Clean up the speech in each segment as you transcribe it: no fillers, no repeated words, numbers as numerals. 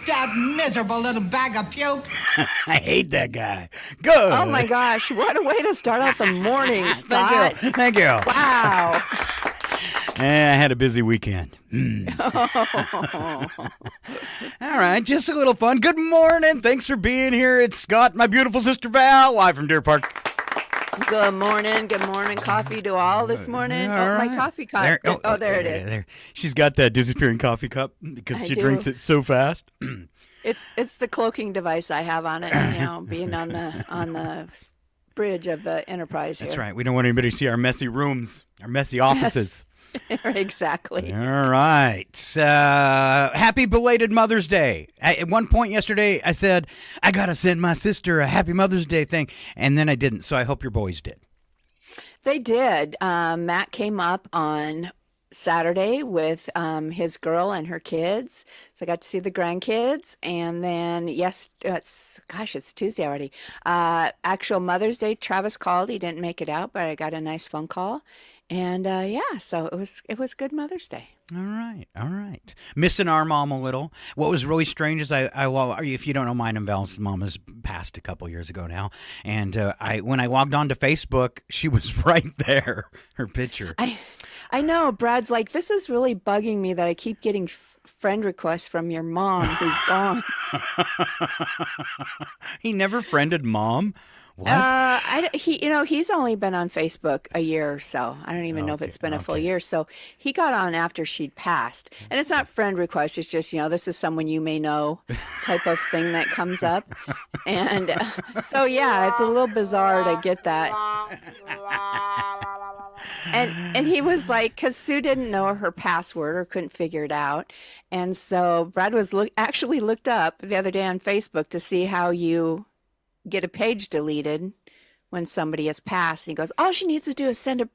That miserable little bag of puke. I hate that guy. Good. Oh my gosh, what a way to start out the morning, Scott. Thank you. Wow. I had a busy weekend. All right, just a little fun. Good morning. Thanks for being here. It's Scott, my beautiful sister Val, live from Deer Park. Good morning. Good morning. Coffee to all this morning. All My right. coffee cup. There it is. There. She's got that disappearing coffee cup because I she do. drinks it so fast. It's the cloaking device I have on it, being on the bridge of the Enterprise here. That's right. We don't want anybody to see our messy rooms, our messy offices. Exactly. All right. Happy belated Mother's Day. At one point yesterday, I said, I got to send my sister a Happy Mother's Day thing. And then I didn't. So I hope your boys did. They did. Matt came up on Saturday with his girl and her kids. So I got to see the grandkids. And then, it's Tuesday already. Actual Mother's Day, Travis called. He didn't make it out, but I got a nice phone call. And so it was good Mother's Day. All right. Missing our mom a little. What was really strange is if you don't know, mine and Val's mom has passed a couple years ago now. And when I logged on to Facebook, she was right there, her picture. I know. Brad's like, this is really bugging me that I keep getting friend requests from your mom who's gone. He never friended mom. What? He's only been on Facebook a year or so. I don't even know if it's been a full year. So he got on after she'd passed. And it's not friend request. It's just, this is someone you may know type of thing that comes up. And it's a little bizarre to get that. And he was like, because Sue didn't know her password or couldn't figure it out. And so Brad was actually looked up the other day on Facebook to see how you get a page deleted when somebody has passed. And he goes, all she needs to do is send a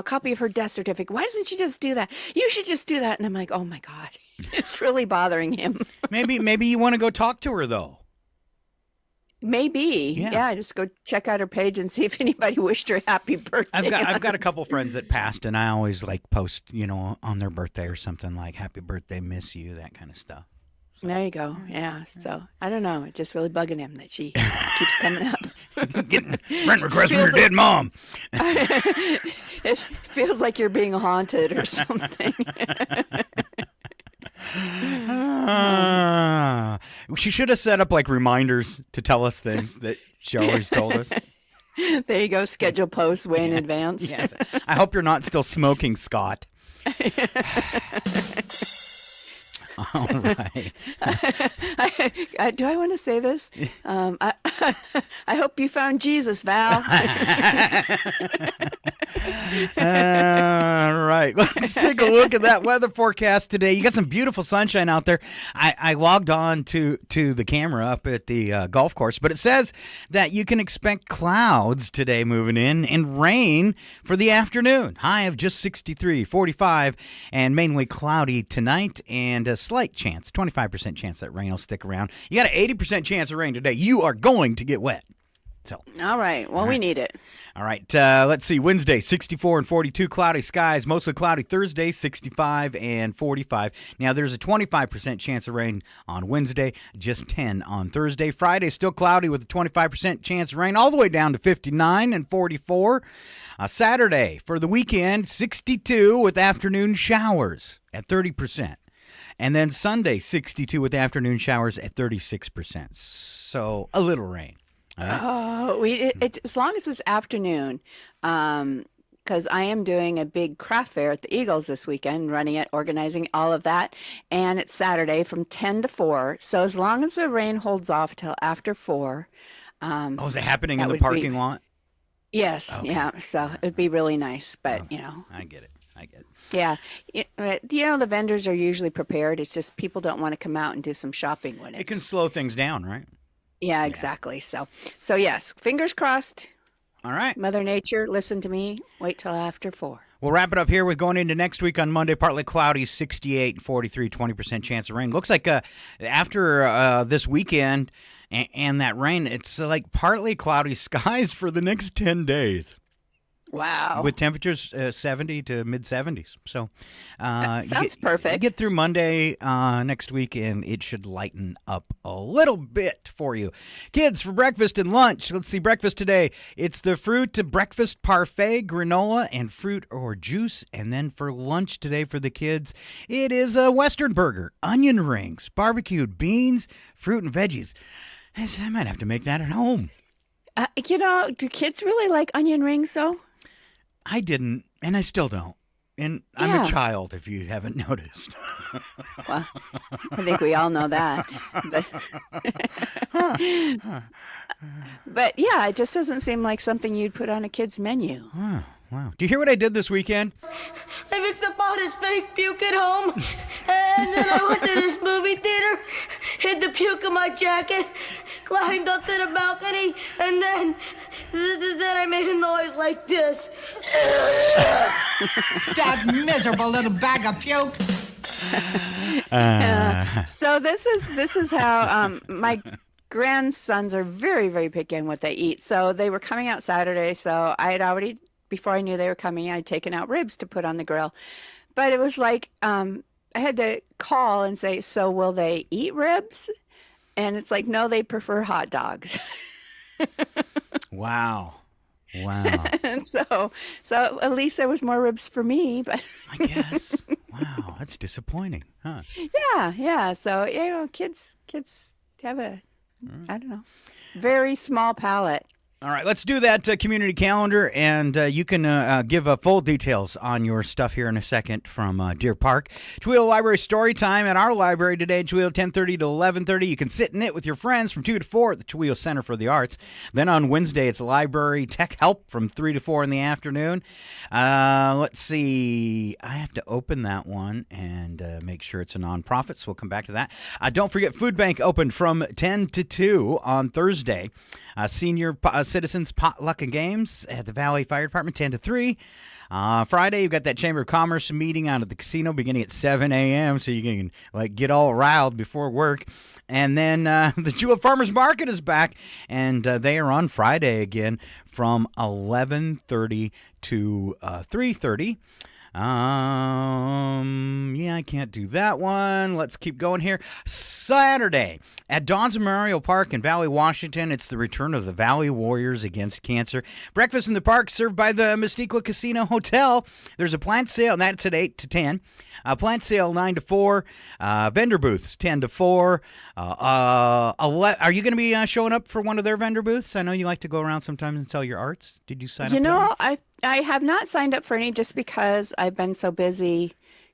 copy of her death certificate. Why doesn't she just do that? You should just do that. And I'm like, oh my God, it's really bothering him. Maybe you want to go talk to her though. Maybe. Yeah, just go check out her page and see if anybody wished her happy birthday. I've got a couple friends that passed, and I always post, on their birthday or something like happy birthday, miss you, that kind of stuff. So. There you go. Yeah. So I don't know. It's just really bugging him that she keeps coming up. Getting friend requests from your dead mom. It feels like you're being haunted or something. She should have set up reminders to tell us things that she always told us. There you go. Schedule posts way in advance. Yes. I hope you're not still smoking, Scott. All right. Do I want to say this? I hope you found Jesus, Val. All right. Let's take a look at that weather forecast today. You got some beautiful sunshine out there. I logged on to the camera up at the golf course, but it says that you can expect clouds today moving in and rain for the afternoon. High of just 63, 45, and mainly cloudy tonight, and a slight chance, 25% chance that rain will stick around. You got an 80% chance of rain today. You are going to get wet. So. All right. Well, we need it. All right. Let's see. Wednesday, 64 and 42, cloudy skies. Mostly cloudy Thursday, 65 and 45. Now, there's a 25% chance of rain on Wednesday, just 10 on Thursday. Friday, still cloudy with a 25% chance of rain, all the way down to 59 and 44. Saturday, for the weekend, 62 with afternoon showers at 30%. And then Sunday, 62 with afternoon showers at 36%. So, a little rain. Oh, as long as it's afternoon, because I am doing a big craft fair at the Eagles this weekend, running it, organizing all of that, and it's Saturday from 10 to 4. So as long as the rain holds off till after 4. Is it happening in the parking lot? Yes, okay. Yeah. So it'd be really nice, but I get it. Yeah, the vendors are usually prepared. It's just people don't want to come out and do some shopping when it can slow things down, right? Yeah, exactly. So yes, fingers crossed. All right. Mother Nature, listen to me. Wait till after 4. We'll wrap it up here with going into next week on Monday, partly cloudy, 68 and 43, 20% chance of rain. Looks like after this weekend and that rain, it's partly cloudy skies for the next 10 days. Wow. with temperatures 70 to mid 70s. So Sounds perfect. Get through Monday next week, and it should lighten up a little bit for you. Kids, for breakfast and lunch, let's see, breakfast today, it's the fruit to breakfast parfait, granola, and fruit or juice. And then for lunch today for the kids, it is a Western burger, onion rings, barbecued beans, fruit and veggies. I might have to make that at home. Do kids really like onion rings, though? I didn't, and I still don't. And I'm Yeah. a child, if you haven't noticed. Well, I think we all know that. But yeah, it just doesn't seem like something you'd put on a kid's menu. Oh, wow. Do you hear what I did this weekend? I mixed up all this fake puke at home, and then I went to this movie theater, hid the puke in my jacket, climbed up to the balcony, and then I made a noise like this. That miserable little bag of puke. So this is how my grandsons are very, very picky on what they eat. So they were coming out Saturday. So I had already, before I knew they were coming, I'd taken out ribs to put on the grill. But it was like I had to call and say, so will they eat ribs? And it's like, no, they prefer hot dogs. Wow. Wow. And so at least there was more ribs for me. But I guess. Wow. That's disappointing, huh? yeah. So, kids have a, I don't know, very small palate. All right, let's do that community calendar, and you can give full details on your stuff here in a second from Deer Park. Chewilo Library Story Time at our library today, Chewilo, 10:30 to 11:30. You can sit and knit with your friends from 2 to 4 at the Chewilo Center for the Arts. Then on Wednesday, it's library tech help from 3 to 4 in the afternoon. Let's see. I have to open that one and make sure it's a nonprofit, so we'll come back to that. Don't forget, Food Bank open from 10 to 2 on Thursday. Senior Citizens Potluck and Games at the Valley Fire Department, 10 to 3. Friday, you've got that Chamber of Commerce meeting out at the casino beginning at 7 a.m., so you can get all riled before work. And then the Jewel Farmers Market is back, and they are on Friday again from 11:30 to 3:30. I can't do that one. Let's keep going here. Saturday at Don's Memorial Park in Valley, Washington, it's the return of the Valley Warriors against cancer. Breakfast in the park served by the Mystique Casino Hotel. There's a plant sale, and that's at 8 to 10. Plant sale 9 to 4. Vendor booths 10 to 4. Are you going to be showing up for one of their vendor booths? I know you like to go around sometimes and sell your arts. Did you sign up? I have not signed up for any just because I've been so busy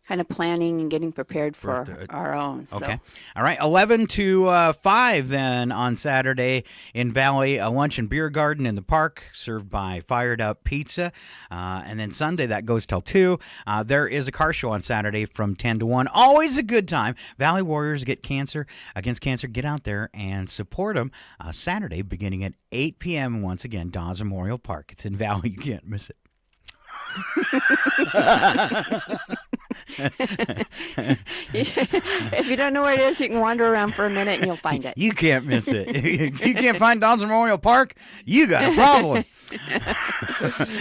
kind of planning and getting prepared for our own. So. Okay. All right. 11 to 5 then on Saturday in Valley, a lunch and beer garden in the park served by Fired Up Pizza. And then Sunday, that goes till 2. There is a car show on Saturday from 10 to 1. Always a good time. Valley Warriors against cancer. Get out there and support them Saturday beginning at 8 p.m. Once again, Don's Memorial Park. It's in Valley. You can't miss it. If you don't know where it is, you can wander around for a minute and you'll find it. You can't miss it. If you can't find Don's Memorial Park, you got a problem.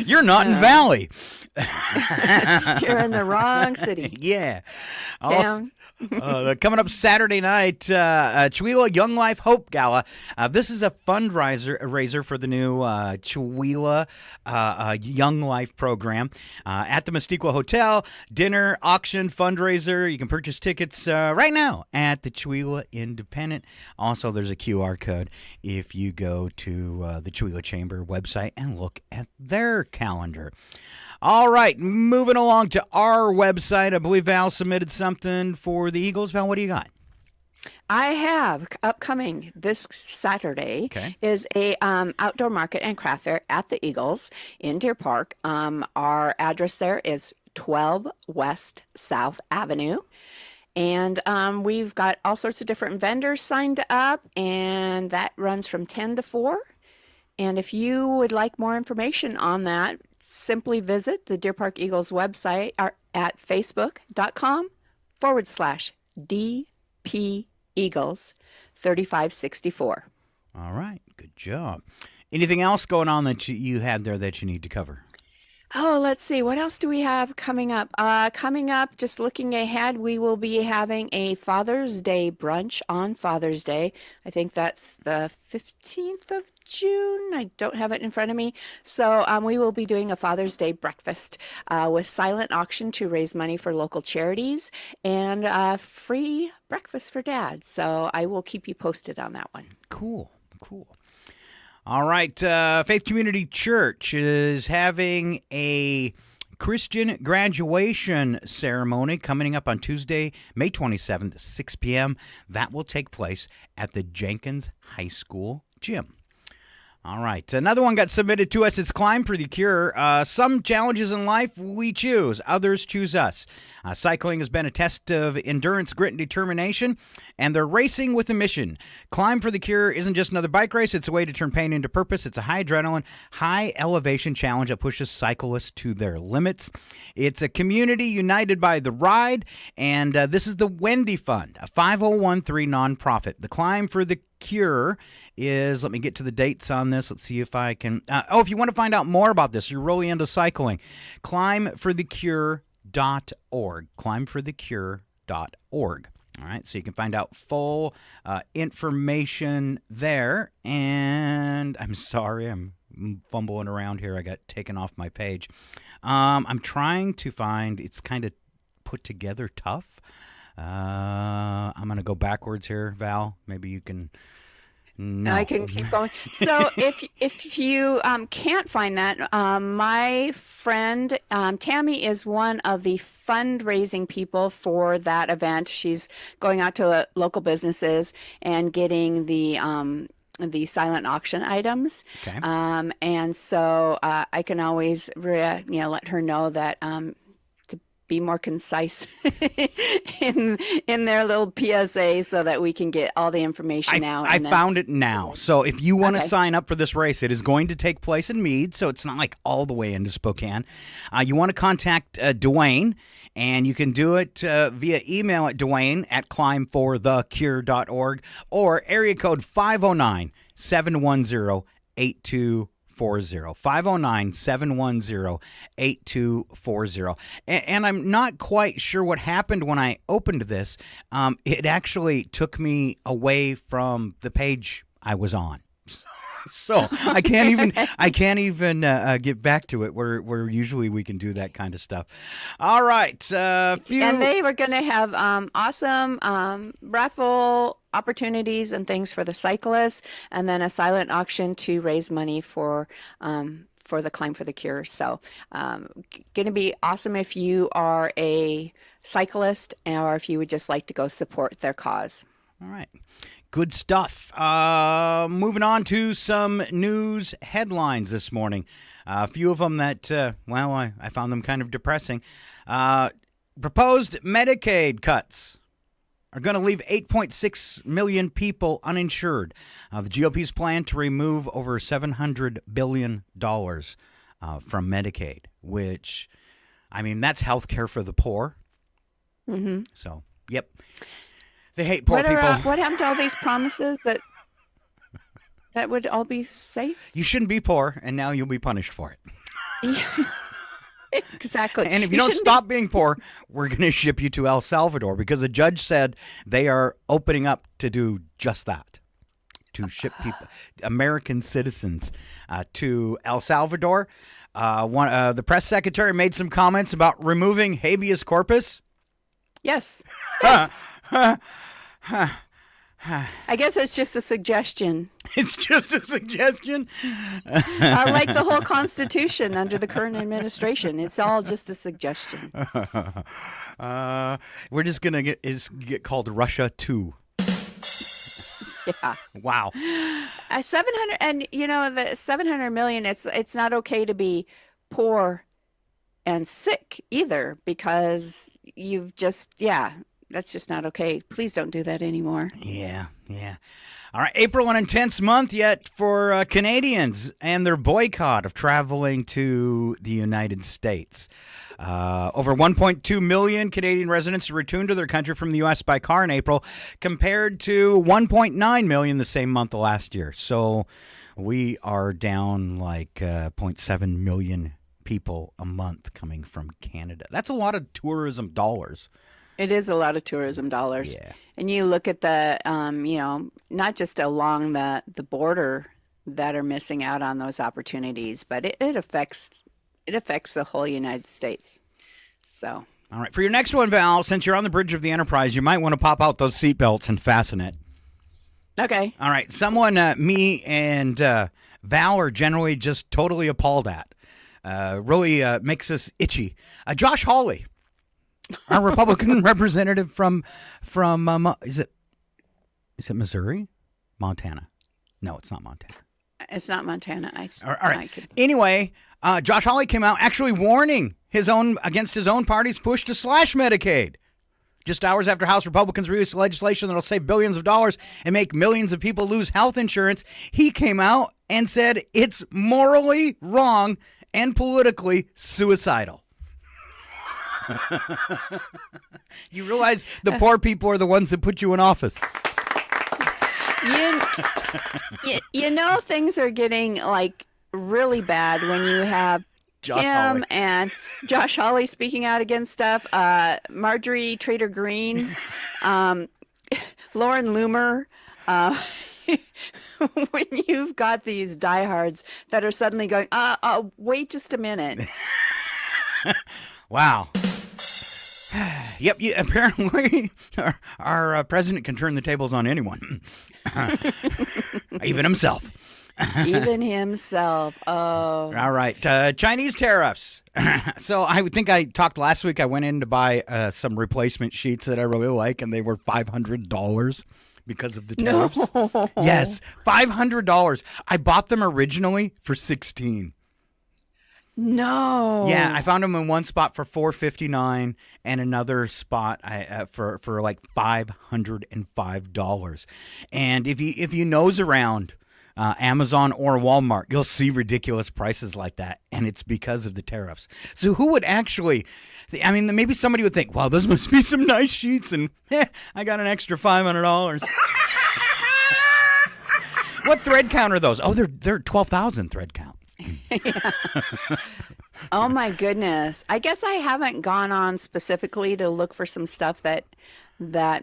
You're not in Valley. You're in the wrong city. Yeah. Town. Coming up Saturday night, Chewilo Young Life Hope Gala. This is a fundraiser for the new Chewilo Young Life program at the Mystique Hotel. Dinner, auction, fundraiser. You can purchase tickets right now at the Chewilo Independent. Also, there's a QR code if you go to the Chewilo Chamber website and look at their calendar. All right, moving along to our website. I believe Val submitted something for the Eagles. Val, what do you got? I have upcoming this Saturday is a outdoor market and craft fair at the Eagles in Deer Park. Our address there is 12 West South Avenue. And we've got all sorts of different vendors signed up, and that runs from 10 to 4. And if you would like more information on that, simply visit the Deer Park Eagles website at facebook.com/DP Eagles 3564. All right, good job. Anything else going on that you had there that you need to cover? Oh, let's see. What else do we have coming up? Coming up, just looking ahead, we will be having a Father's Day brunch on Father's Day. I think that's the 15th of June. I don't have it in front of me. So we will be doing a Father's Day breakfast with silent auction to raise money for local charities and free breakfast for Dad. So I will keep you posted on that one. Cool. All right. Faith Community Church is having a Christian graduation ceremony coming up on Tuesday, May 27th, 6 p.m. That will take place at the Jenkins High School gym. All right. Another one got submitted to us. It's Climb for the Cure. Some challenges in life we choose. Others choose us. Cycling has been a test of endurance, grit, and determination, and they're racing with a mission. Climb for the Cure isn't just another bike race. It's a way to turn pain into purpose. It's a high adrenaline, high elevation challenge that pushes cyclists to their limits. It's a community united by the ride, and this is the Wendy Fund, a 5013 nonprofit. The Climb for the Cure is, let me get to the dates on this. Let's see if I can. If you want to find out more about this, you're really into cycling, climbforthecure.org. Climbforthecure.org. All right, so you can find out full information there. And I'm sorry, I'm fumbling around here. I got taken off my page. I'm trying to find, it's kind of put together tough. I'm going to go backwards here, Val. Maybe you can. No. I can keep going. So if you can't find that, my friend Tammy is one of the fundraising people for that event. She's going out to local businesses and getting the silent auction items. Okay. And so I can always let her know that be more concise in their little PSA so that we can get all the information out. I found it now. So if you want to sign up for this race, it is going to take place in Meade, so it's not like all the way into Spokane. You want to contact Dwayne, and you can do it via email at dwayne@climbforthecure.org or area code 509-710-8240. 509-710-8240. And I'm not quite sure what happened when I opened this. It actually took me away from the page I was on. So I can't even get back to it where usually we can do that kind of stuff. All right. And they were going to have awesome raffle opportunities and things for the cyclists, and then a silent auction to raise money for the Climb for the Cure. So going to be awesome if you are a cyclist or if you would just like to go support their cause. All right. Good stuff. Moving on to some news headlines this morning. A few of them that, I found them kind of depressing. Proposed Medicaid cuts are going to leave 8.6 million people uninsured. The GOP's plan to remove over $700 billion from Medicaid, which, I mean, that's health care for the poor. Mm-hmm. So, yep. They hate poor people. What happened to all these promises that would all be safe? You shouldn't be poor, and now you'll be punished for it. Exactly. And if you don't stop being poor, we're going to ship you to El Salvador, because the judge said they are opening up to do just that, to ship people, American citizens, to El Salvador. The press secretary made some comments about removing habeas corpus. Yes. I guess it's just a suggestion. It's just a suggestion. Like the whole Constitution under the current administration. It's all just a suggestion. We're just going to get called Russia 2. Yeah. Wow. 700, and the 700 million, it's not okay to be poor and sick either, because that's just not okay. Please don't do that anymore. Yeah. All right, April, an intense month yet for Canadians and their boycott of traveling to the United States. Over 1.2 million Canadian residents returned to their country from the U.S. by car in April, compared to 1.9 million the same month last year. So we are down like 0.7 million people a month coming from Canada. That's a lot of tourism dollars. It is a lot of tourism dollars. Yeah. And you look at the, not just along the border that are missing out on those opportunities, but it affects the whole United States. So. All right. For your next one, Val, since you're on the bridge of the Enterprise, you might want to pop out those seatbelts and fasten it. Okay. All right. Someone, me and Val are generally just totally appalled at. Really makes us itchy. Josh Hawley, our Republican representative from is it Missouri? Montana. No, it's not Montana. It's not Montana. All right. Anyway, Josh Hawley came out actually warning against his own party's push to slash Medicaid. Just hours after House Republicans released legislation that will save billions of dollars and make millions of people lose health insurance, he came out and said it's morally wrong and politically suicidal. You realize the poor people are the ones that put you in office. Things are getting like really bad when you have him and Josh Hawley speaking out against stuff, Marjorie Trader Green, Lauren Loomer. When you've got these diehards that are suddenly going, wait just a minute. Wow. Yep. Apparently, our president can turn the tables on anyone, even himself. Even himself. Oh. All right. Chinese tariffs. So I would think I talked last week. I went in to buy some replacement sheets that I really like, and they were $500 because of the tariffs. No. Yes, $500. I bought them originally for $16. No. Yeah, I found them in one spot for $4.59 and another spot for like $505. And if you nose around Amazon or Walmart, you'll see ridiculous prices like that, and it's because of the tariffs. So who would actually? I mean, maybe somebody would think, "Wow, those must be some nice sheets," and I got an extra $500. What thread count are those? Oh, they're 12,000 thread count. Yeah. Oh my goodness. I guess I haven't gone on specifically to look for some stuff that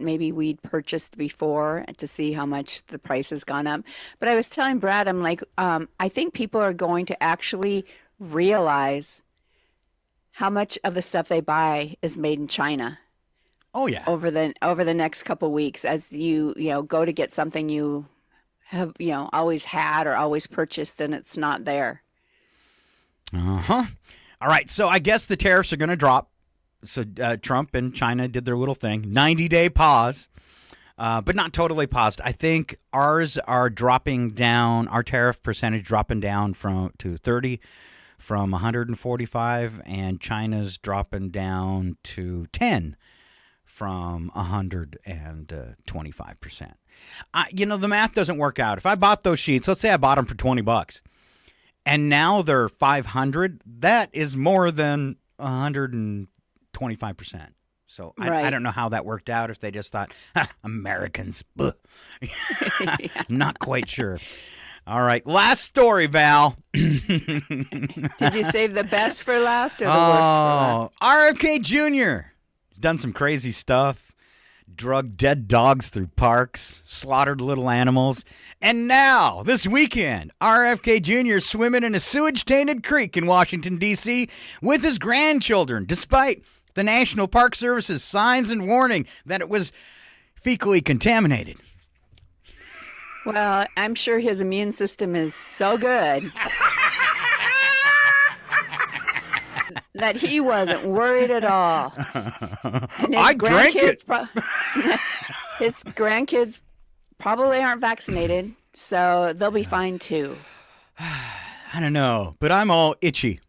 maybe we'd purchased before to see how much the price has gone up. But I was telling Brad, I'm like, I think people are going to actually realize how much of the stuff they buy is made in China. Oh yeah. Over the next couple weeks, as you go to get something you have always had or always purchased and it's not there. Uh-huh. All right, so I guess the tariffs are going to drop. So Trump and China did their little thing, 90-day pause, but not totally paused. I think ours are dropping down, our tariff percentage dropping down to 30 from 145, and China's dropping down to 10 from 125%. The math doesn't work out. If I bought those sheets, let's say I bought them for $20, and now they're $500, that is more than 125%. So Right. I don't know how that worked out, if they just thought, Americans. Not quite sure. All right, last story, Val. Did you save the best for last or the worst for last? RFK Jr. done some crazy stuff. Drugged dead dogs through parks, slaughtered little animals. And now, this weekend, RFK Jr. is swimming in a sewage-tainted creek in Washington, D.C. with his grandchildren, despite the National Park Service's signs and warning that it was fecally contaminated. Well, I'm sure his immune system is so good that he wasn't worried at all. And I drank it. His grandkids probably aren't vaccinated, so they'll be fine too. I don't know, but I'm all itchy.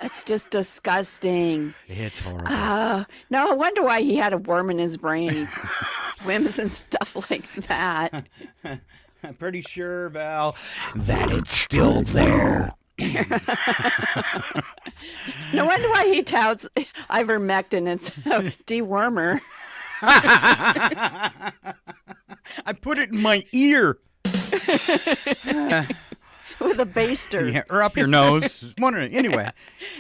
That's just disgusting. It's horrible. No, I wonder why he had a worm in his brain. He swims and stuff like that. I'm pretty sure, Val, that it's still there. No wonder why he touts ivermectin. It's a dewormer. I put it in my ear. with a baster. Yeah, or up your nose. Anyway,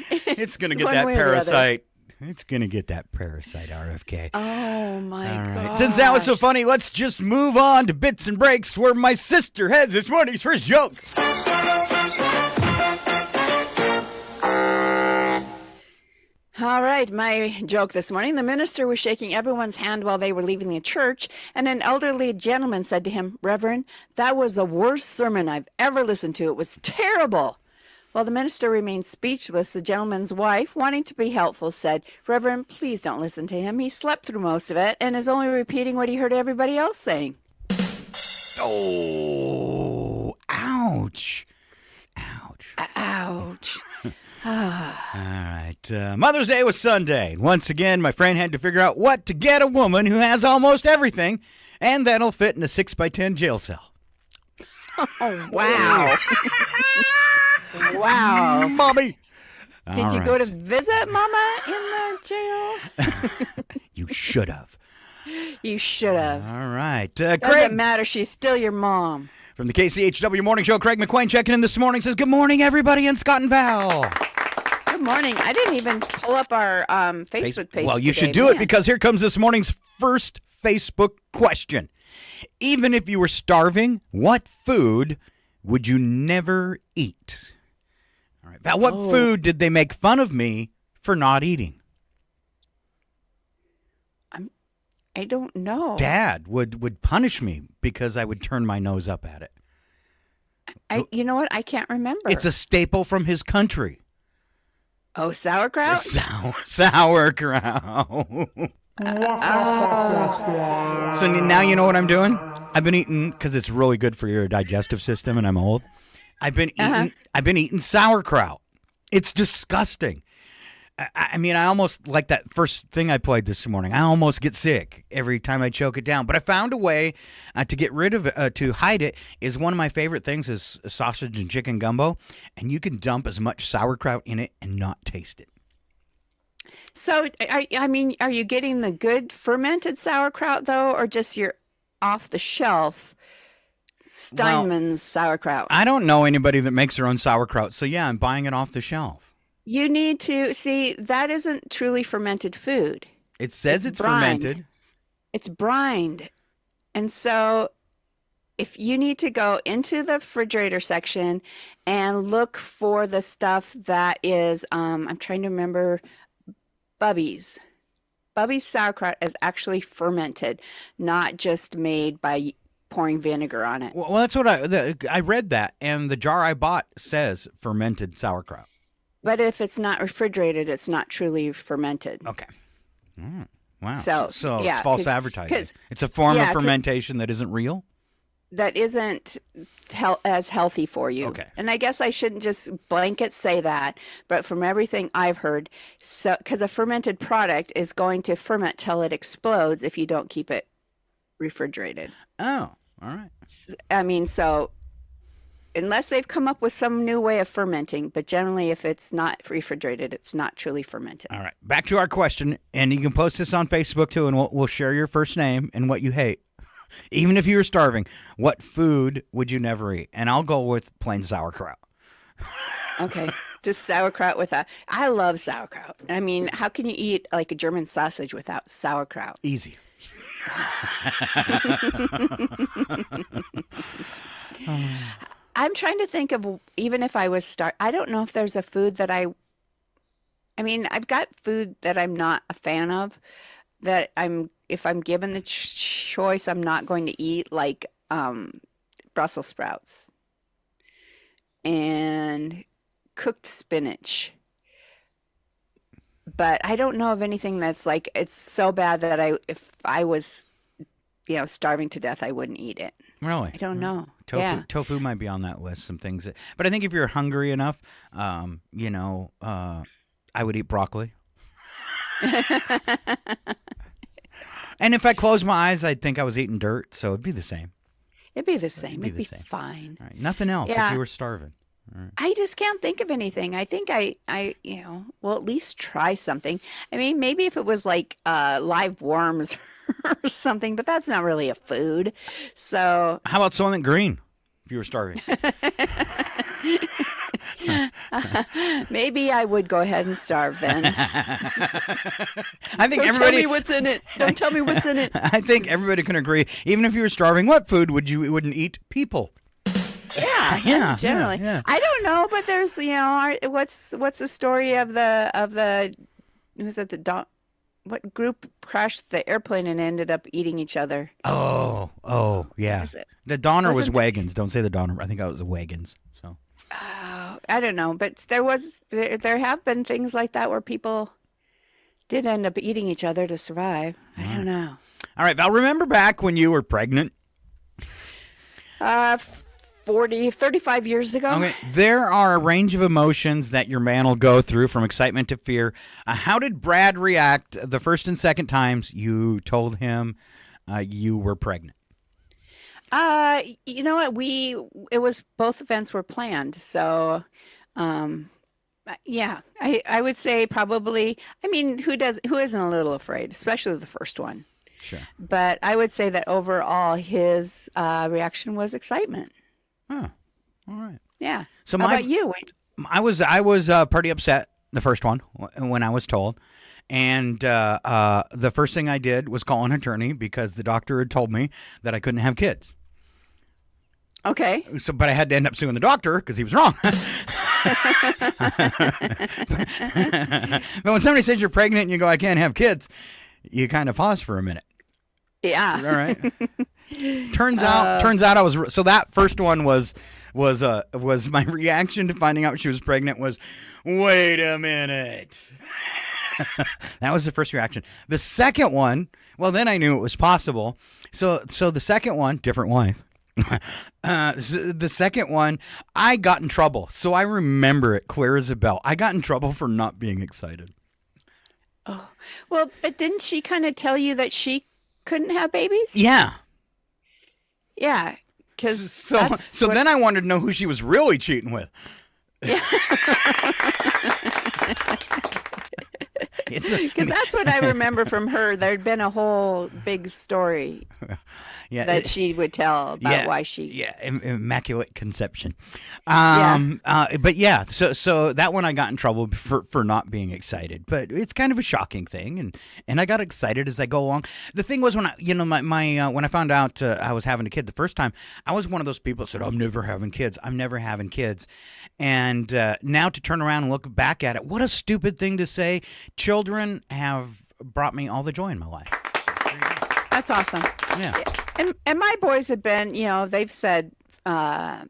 it's going to get one that way or the other. parasite. It's going to get that parasite, RFK. Oh, my All right. God. Since that was so funny, let's just move on to bits and breaks where my sister has this morning's first joke. All right, my joke this morning. The minister was shaking everyone's hand while they were leaving the church, and an elderly gentleman said to him, "Reverend, that was the worst sermon I've ever listened to. It was terrible." While the minister remained speechless, the gentleman's wife, wanting to be helpful, said, "Reverend, please don't listen to him. He slept through most of it and is only repeating what he heard everybody else saying." Oh, ouch. Ouch. Ouch. All right. Mother's Day was Sunday. Once again, my friend had to figure out what to get a woman who has almost everything, and that'll fit in a 6x10 jail cell. Oh, wow. Wow. Mommy. Did you go to visit Mama in the jail? You should have. You should have. All right. Doesn't Craig matter. She's still your mom. from the KCHW Morning Show, Craig McQuain checking in this morning, says, good morning, everybody in Scott and Val. Good morning. I didn't even pull up our Facebook page. Well, you today, should do it man. because here comes this morning's first Facebook question. Even if you were starving, what food would you never eat? All right, Val, what food did they make fun of me for not eating? I don't know. Dad would punish me because I would turn my nose up at it. You know what? I can't remember. It's a staple from his country. Oh, sauerkraut? Sauerkraut. So now you know what I'm doing? I've been eating, because it's really good for your digestive system and I'm old. I've been eating sauerkraut. It's disgusting. I mean, I almost, like that first thing I played this morning, I almost get sick every time I choke it down. But I found a way to get rid of it, to hide it. Is one of my favorite things is sausage and chicken gumbo. And you can dump as much sauerkraut in it and not taste it. So, are you getting the good fermented sauerkraut, though, or just your off-the-shelf Steinman's sauerkraut? I don't know anybody that makes their own sauerkraut. So, yeah, I'm buying it off the shelf. You need to see that isn't truly fermented food. It says it's brined. fermented. It's brined. And so if you need to go into the refrigerator section and look for the stuff that is, I'm trying to remember, Bubby's. Bubby's sauerkraut is actually fermented, not just made by pouring vinegar on it. Well, that's what I read that, and the jar I bought says fermented sauerkraut. But if it's not refrigerated, it's not truly fermented. Okay. Wow. So, it's false advertising. It's a form of fermentation that isn't real? That isn't as healthy for you. Okay. And I guess I shouldn't just blanket say that, but from everything I've heard, because a fermented product is going to ferment till it explodes if you don't keep it refrigerated. Oh, all right. I mean, so unless they've come up with some new way of fermenting, but generally if it's not refrigerated, it's not truly fermented. All right. Back to our question, and you can post this on Facebook too, and we'll share your first name and what you hate. Even if you were starving, what food would you never eat? And I'll go with plain sauerkraut. Okay. Just sauerkraut without. I love sauerkraut. I mean, how can you eat like a German sausage without sauerkraut? Easy. I'm trying to think of, even if I was I don't know if there's a food that I mean, I've got food that I'm not a fan of, that if I'm given the choice, I'm not going to eat, like Brussels sprouts and cooked spinach. But I don't know of anything that's like, it's so bad that if I was, starving to death, I wouldn't eat it. Really? I don't know. Tofu might be on that list. Some things, but I think if you're hungry enough, I would eat broccoli. And if I closed my eyes, I'd think I was eating dirt, so it'd be the same. It'd be the same. It'd be same. fine. All right. Nothing else if you were starving. All right. I just can't think of anything. I think I will at least try something. I mean, maybe if it was like live worms or something, but that's not really a food. So how about Soylent Green if you were starving? Maybe I would go ahead and starve then. I think Don't everybody. tell me what's in it. Don't tell me what's in it. I think everybody can agree. Even if you were starving, what food wouldn't eat? People. Yeah, generally. Yeah. I don't know, but there's what's the story of the was it what group crashed the airplane and ended up eating each other? Oh, yeah. Is it? The Donner was Wasn't it- wagons. Don't say the Donner. I think that was the wagons. So. Oh, I don't know, but there have been things like that where people did end up eating each other to survive. I don't know. All right, Val, remember back when you were pregnant? 35 years ago. Okay, there are a range of emotions that your man will go through, from excitement to fear. How did Brad react the first and second times you told him you were pregnant? You know what? It was both events were planned. So, yeah, I would say probably, I mean, who isn't a little afraid, especially the first one. Sure. But I would say that overall his reaction was excitement. Oh, all right. Yeah. So How about you? I was pretty upset the first one when I was told. And the first thing I did was call an attorney because the doctor had told me that I couldn't have kids. Okay. So, but I had to end up suing the doctor because he was wrong. But when somebody says you're pregnant and you go, I can't have kids, you kind of pause for a minute. Yeah. All right. Turns out I was. So that first one was my reaction to finding out she was pregnant was, wait a minute. That was the first reaction. The second one, well, then I knew it was possible. So the second one, different wife. The second one, I got in trouble. So I remember it clear as a bell. I got in trouble for not being excited. Oh, well, but didn't she kind of tell you that she couldn't have babies? Yeah. Yeah. Because So then I wanted to know who she was really cheating with. Because that's what I remember from her. There'd been a whole big story that she would tell about why she. Yeah, immaculate conception. But yeah, so that one I got in trouble for not being excited. But it's kind of a shocking thing, and I got excited as I go along. The thing was when I found out I was having a kid the first time, I was one of those people that said, I'm never having kids. I'm never having kids. And now to turn around and look back at it, what a stupid thing to say. Children have brought me all the joy in my life. So, there you go. That's awesome. Yeah. And my boys have been, they've said, their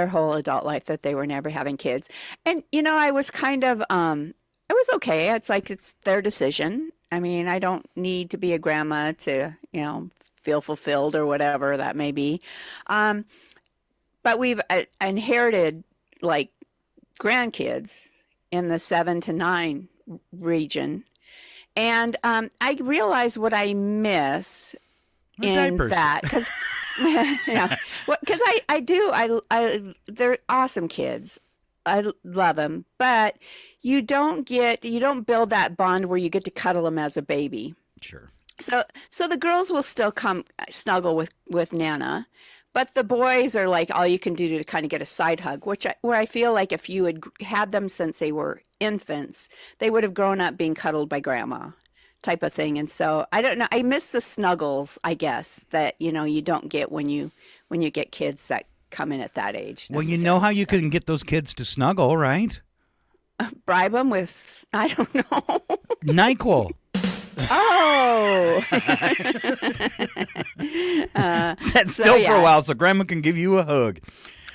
whole adult life that they were never having kids. And, I was kind of, it was okay. It's like, it's their decision. I mean, I don't need to be a grandma to, feel fulfilled or whatever that may be. But we've inherited like grandkids in the 7 to 9 region. And I realize what I miss in diapers. that because because I do they're awesome kids. I love them, but you don't build that bond where you get to cuddle them as a baby. Sure. So the girls will still come snuggle with Nana, but the boys are like all you can do to kind of get a side hug, where I feel like if you had them since they were infants, they would have grown up being cuddled by grandma type of thing. And so I don't know. I miss the snuggles, I guess, that, you don't get when you get kids that come in at that age. Well, you know how you can get those kids to snuggle, right? Bribe them with, I don't know. NyQuil. Oh. Sit still for a while so grandma can give you a hug.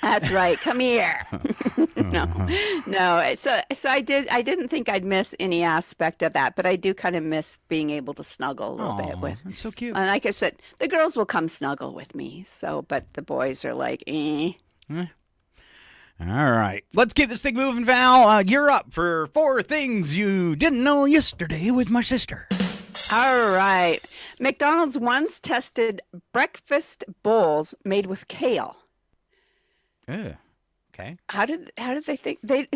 That's right. Come here. No. So I didn't think I'd miss any aspect of that, but I do kind of miss being able to snuggle a little bit with. That's so cute. And like I said, the girls will come snuggle with me. So, but the boys are like, eh. All right. Let's keep this thing moving, Val. You're up for 4 things you didn't know yesterday with my sister. All right. McDonald's once tested breakfast bowls made with kale. Okay. How did they think they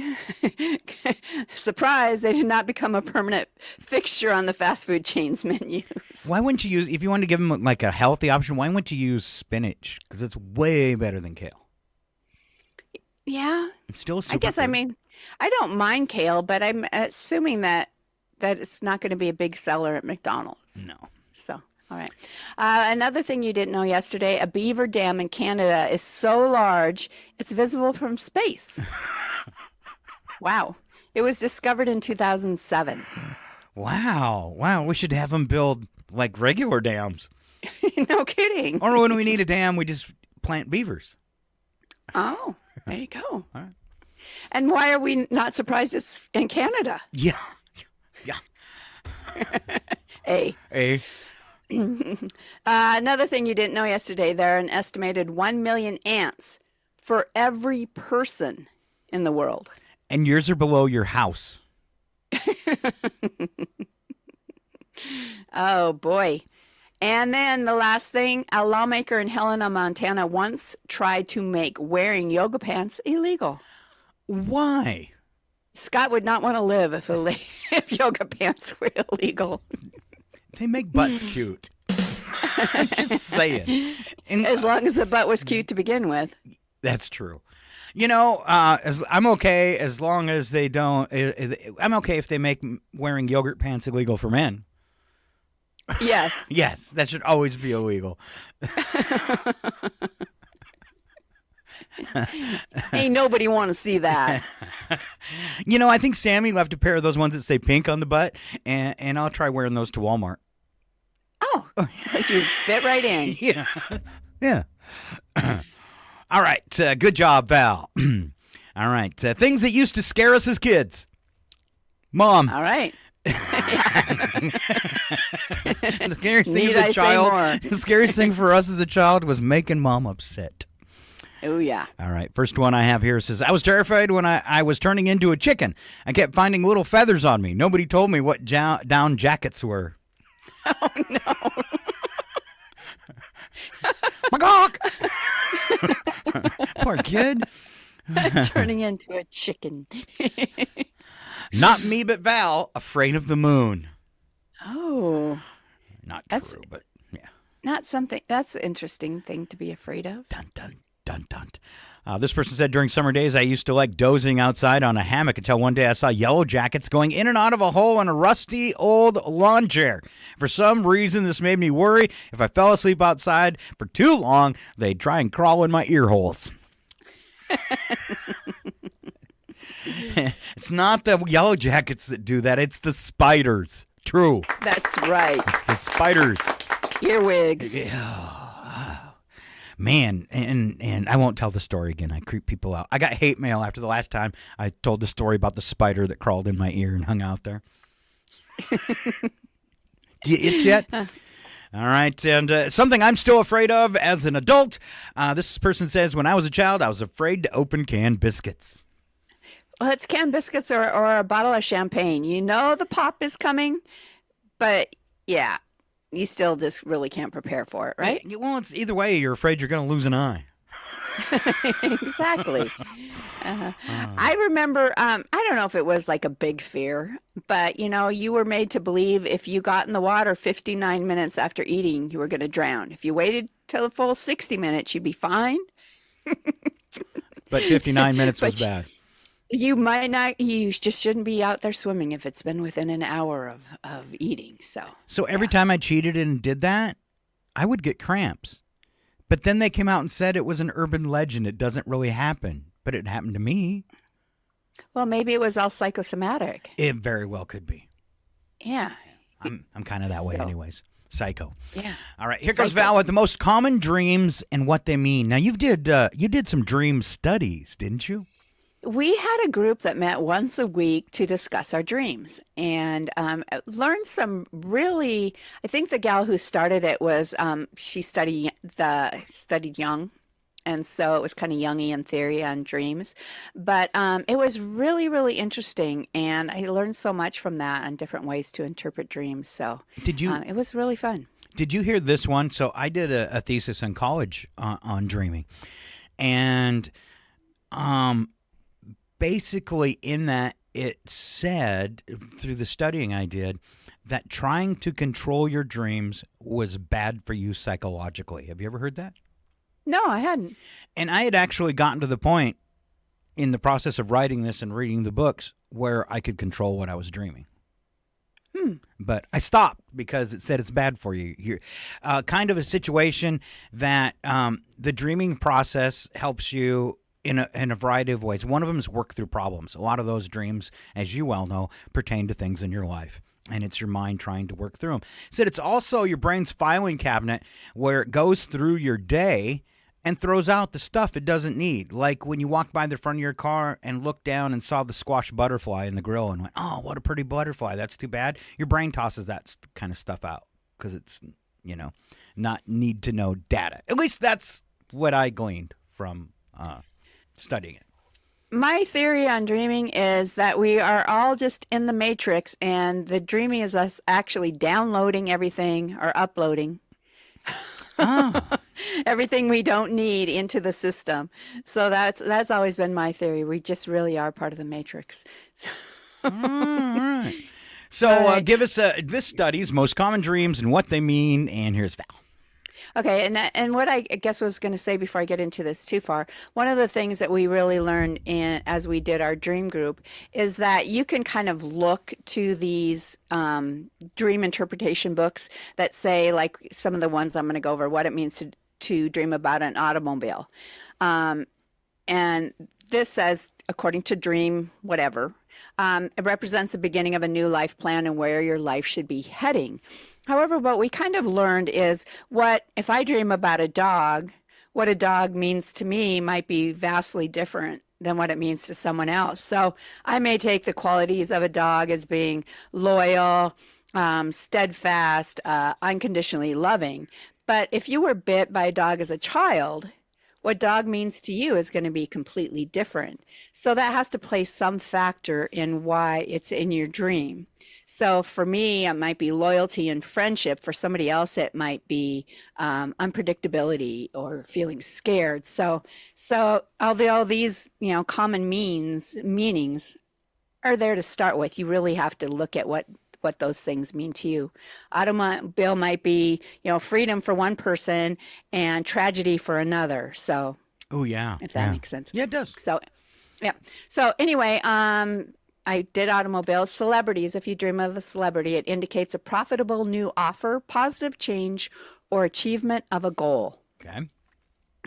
surprise, they did not become a permanent fixture on the fast food chain's menus. Why wouldn't you use, if you wanted to give them like a healthy option, why wouldn't you use spinach? Because it's way better than kale. Yeah. It's still a I guess, I superfood. mean, I don't mind kale, but I'm assuming that it's not going to be a big seller at McDonald's. No. So, all right. Another thing you didn't know yesterday, a beaver dam in Canada is so large, it's visible from space. Wow. It was discovered in 2007. Wow. We should have them build like regular dams. No kidding. Or when we need a dam, we just plant beavers. Oh, there you go. All right. And why are we not surprised it's in Canada? Yeah. A. Another thing you didn't know yesterday, there are an estimated 1 million ants for every person in the world. And yours are below your house. Oh, boy. And then the last thing, a lawmaker in Helena, Montana once tried to make wearing yoga pants illegal. Why? Scott would not want to live if yoga pants were illegal. They make butts cute. Just saying. And, As long as the butt was cute to begin with. that's true. You know, I'm okay as long as they don't. I'm okay if they make wearing yogurt pants illegal for men. Yes. Yes, that should always be illegal. Ain't nobody want to see that. You know, I think Sammy left a pair of those ones that say pink on the butt, and I'll try wearing those to Walmart. Oh, you fit right in. Yeah. Yeah. All right. Good job, Val. All right. Things that used to scare us as kids. Mom. All right. The scariest thing Need as I a say child. more? The scariest thing for us as a child was making Mom upset. Oh, yeah. All right. First one I have here says, I was terrified when I was turning into a chicken. I kept finding little feathers on me. Nobody told me what down jackets were. Oh, no. Magok! Poor kid. Turning into a chicken. Not me, but Val, afraid of the moon. Oh, Not That's- true, but yeah. not something. That's an interesting thing to be afraid of. Dun, dun, dun, dun. This person said, during summer days, I used to like dozing outside on a hammock until one day I saw yellow jackets going in and out of a hole in a rusty old lawn chair. For some reason, this made me worry if I fell asleep outside for too long, they'd try and crawl in my ear holes. It's not the yellow jackets that do that. It's the spiders. True. That's right. It's the spiders. Earwigs. Man, and I won't tell the story again. I creep people out. I got hate mail after the last time I told the story about the spider that crawled in my ear and hung out there. Do you itch yet? All right, and something I'm still afraid of as an adult. This person says, when I was a child, I was afraid to open canned biscuits. Well, it's canned biscuits or a bottle of champagne. You know the pop is coming, but yeah, you still just really can't prepare for it, right? Well, it's either way, you're afraid you're going to lose an eye. Exactly. I remember, I don't know if it was like a big fear, but you were made to believe if you got in the water 59 minutes after eating, you were going to drown. If you waited till the full 60 minutes, you'd be fine. But 59 minutes was But bad. You might not, you just shouldn't be out there swimming if it's been within an hour of eating. So every time I cheated and did that, I would get cramps. But then they came out and said it was an urban legend. It doesn't really happen. But it happened to me. Well, maybe it was all psychosomatic. It very well could be. Yeah. I'm kind of that way So- anyways. Psycho. Yeah. All right, here goes Psycho. Val with the most common dreams and what they mean. Now, you did some dream studies, didn't you? We had a group that met once a week to discuss our dreams and learned some really. I think the gal who started it was she studied Jung, and so it was kind of Jungian theory on dreams. But it was really, really interesting, and I learned so much from that on different ways to interpret dreams. So Did you it was really fun. Did you hear this one? So I did a thesis in college on dreaming, and basically in that it said, through the studying I did, that trying to control your dreams was bad for you psychologically. Have you ever heard that? No, I hadn't. And I had actually gotten to the point in the process of writing this and reading the books where I could control what I was dreaming. But I stopped because it said it's bad for you. You're kind of a situation that the dreaming process helps you in a variety of ways. One of them is work through problems. A lot of those dreams, as you well know, pertain to things in your life. And it's your mind trying to work through them. It said it's also your brain's filing cabinet where it goes through your day and throws out the stuff it doesn't need. Like when you walked by the front of your car and looked down and saw the squash butterfly in the grill and went, oh, what a pretty butterfly. That's too bad. Your brain tosses that kind of stuff out because it's, not need to know data. At least that's what I gleaned from studying it. My theory on dreaming is that we are all just in the matrix, and the dreaming is us actually downloading everything or uploading. Everything we don't need into the system. So that's always been my theory. We just really are part of the matrix. All right. So give us this study's most common dreams and what they mean. And here's Val. Okay, and what I guess was going to say before I get into this too far, one of the things that we really learned as we did our dream group is that you can kind of look to these dream interpretation books that say, like some of the ones I'm going to go over, what it means to dream about an automobile. And this says, according to Dream whatever, it represents the beginning of a new life plan and where your life should be heading. However, what we kind of learned is if I dream about a dog, what a dog means to me might be vastly different than what it means to someone else. So I may take the qualities of a dog as being loyal, steadfast, unconditionally loving. But if you were bit by a dog as a child, what dog means to you is going to be completely different. So that has to play some factor in why it's in your dream. So for me, it might be loyalty and friendship. For somebody else, it might be unpredictability or feeling scared. So although these common meanings are there to start with, you really have to look at what those things mean to you. Automobile might be, freedom for one person and tragedy for another. So, if that makes sense. Yeah, it does. So, yeah. So anyway, I did automobiles. Celebrities, if you dream of a celebrity, it indicates a profitable new offer, positive change, or achievement of a goal. Okay.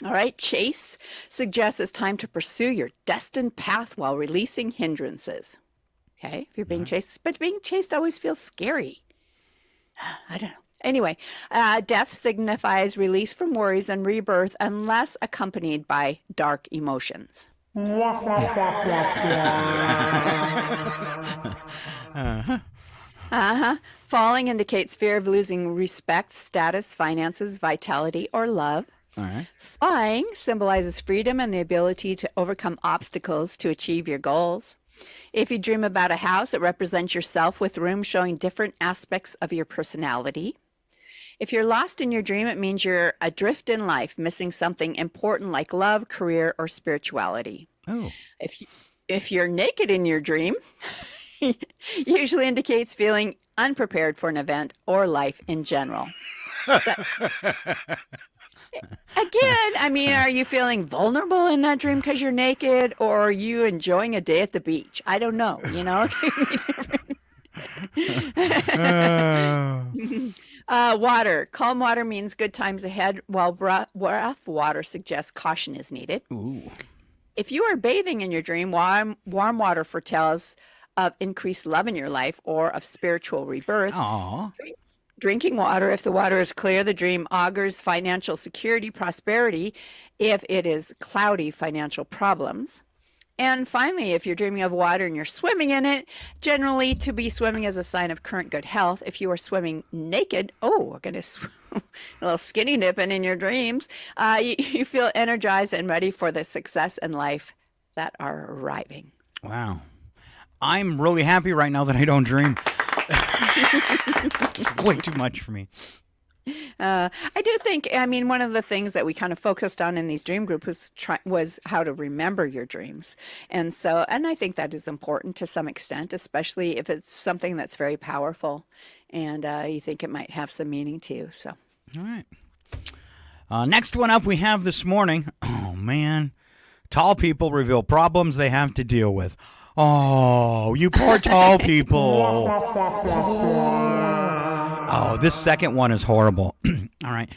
All right. Chase suggests it's time to pursue your destined path while releasing hindrances. Okay, if you're being chased, but being chased always feels scary. I don't know. Anyway, death signifies release from worries and rebirth unless accompanied by dark emotions. Falling indicates fear of losing respect, status, finances, vitality, or love. All right. Flying symbolizes freedom and the ability to overcome obstacles to achieve your goals. If you dream about a house, it represents yourself with rooms showing different aspects of your personality. If you're lost in your dream, it means you're adrift in life, missing something important like love, career, or spirituality. Oh. If you're naked in your dream, usually indicates feeling unprepared for an event or life in general. Again, are you feeling vulnerable in that dream because you're naked, or are you enjoying a day at the beach? I don't know, Water. Calm water means good times ahead, while rough water suggests caution is needed. Ooh. If you are bathing in your dream, warm water foretells of increased love in your life or of spiritual rebirth. Aww. Drinking water, if the water is clear, the dream augurs financial security, prosperity. If it is cloudy, financial problems. And finally, if you're dreaming of water and you're swimming in it, generally to be swimming is a sign of current good health. If you are swimming naked, we're going to a little skinny dipping in your dreams, you feel energized and ready for the success in life that are arriving. Wow. I'm really happy right now that I don't dream. It's way too much for me. I do think, one of the things that we kind of focused on in these dream groups was how to remember your dreams. And I think that is important to some extent, especially if it's something that's very powerful and you think it might have some meaning to you. So, all right. Next one up we have this morning. Oh, man. Tall people reveal problems they have to deal with. Oh, you poor tall people. Oh, this second one is horrible. All right.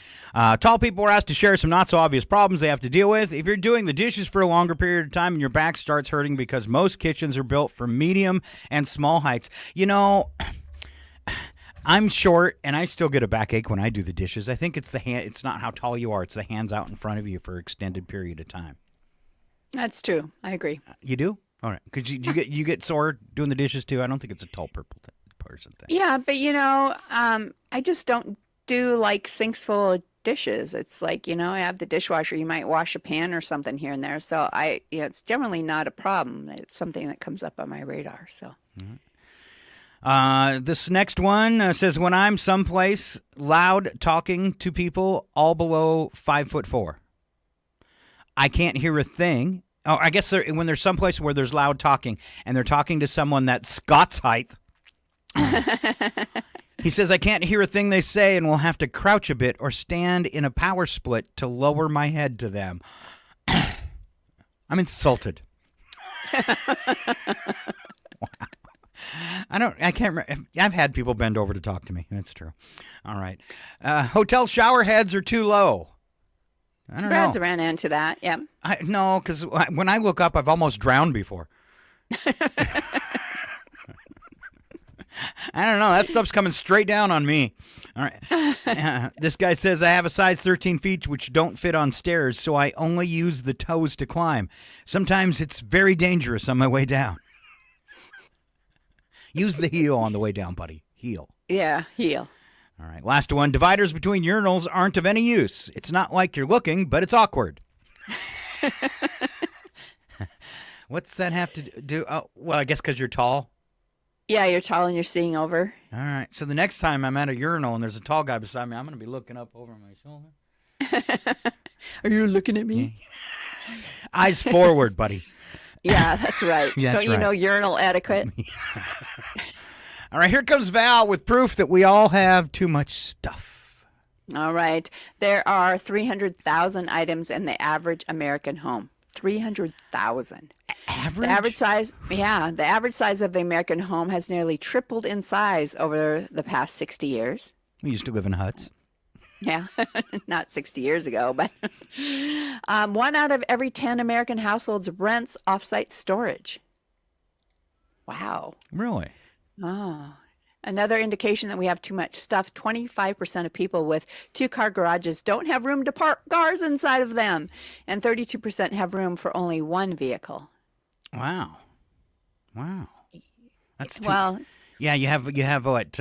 Tall people are asked to share some not so obvious problems they have to deal with. If you're doing the dishes for a longer period of time and your back starts hurting because most kitchens are built for medium and small heights. You know, I'm short and I still get a backache when I do the dishes. I think it's the hand. It's not how tall you are. It's the hands out in front of you for an extended period of time. That's true. I agree. You do? All right. Because you get sore doing the dishes too? I don't think it's a tall person thing. Yeah, but I just don't do like sinks full of dishes. It's like, I have the dishwasher. You might wash a pan or something here and there. So it's generally not a problem. It's something that comes up on my radar. So. This next one says, when I'm someplace loud talking to people all below 5'4", I can't hear a thing. Oh, I guess when there's someplace where there's loud talking and they're talking to someone that's Scott's height. He says, I can't hear a thing they say and will have to crouch a bit or stand in a power split to lower my head to them. I'm insulted. Wow. I can't remember. I've had people bend over to talk to me. That's true. All right. Hotel shower heads are too low. I don't know. Brad's ran into that. Yeah. No, because when I look up, I've almost drowned before. I don't know. That stuff's coming straight down on me. All right. This guy says, I have a size 13 feet which don't fit on stairs, so I only use the toes to climb. Sometimes it's very dangerous on my way down. Use the heel on the way down, buddy. Heel. Yeah, heel. All right. Last one. Dividers between urinals aren't of any use. It's not like you're looking, but it's awkward. What's that have to do? Oh, well, I guess because you're tall. Yeah, you're tall and you're seeing over. All right. So the next time I'm at a urinal and there's a tall guy beside me, I'm going to be looking up over my shoulder. Are you looking at me? Eyes forward, buddy. Yeah, that's right. Yeah, that's Don't you right. know urinal etiquette? All right. Here comes Val with proof that we all have too much stuff. All right. There are 300,000 items in the average American home. 300,000. Average? The average size, the average size of the American home has nearly tripled in size over the past 60 years. We used to live in huts. Yeah, not 60 years ago, but 1 out of every 10 American households rents off-site storage. Wow. Really? Oh. Another indication that we have too much stuff, 25% of people with 2-car garages don't have room to park cars inside of them, and 32% have room for only one vehicle. Wow. That's too... Well, yeah, you have what,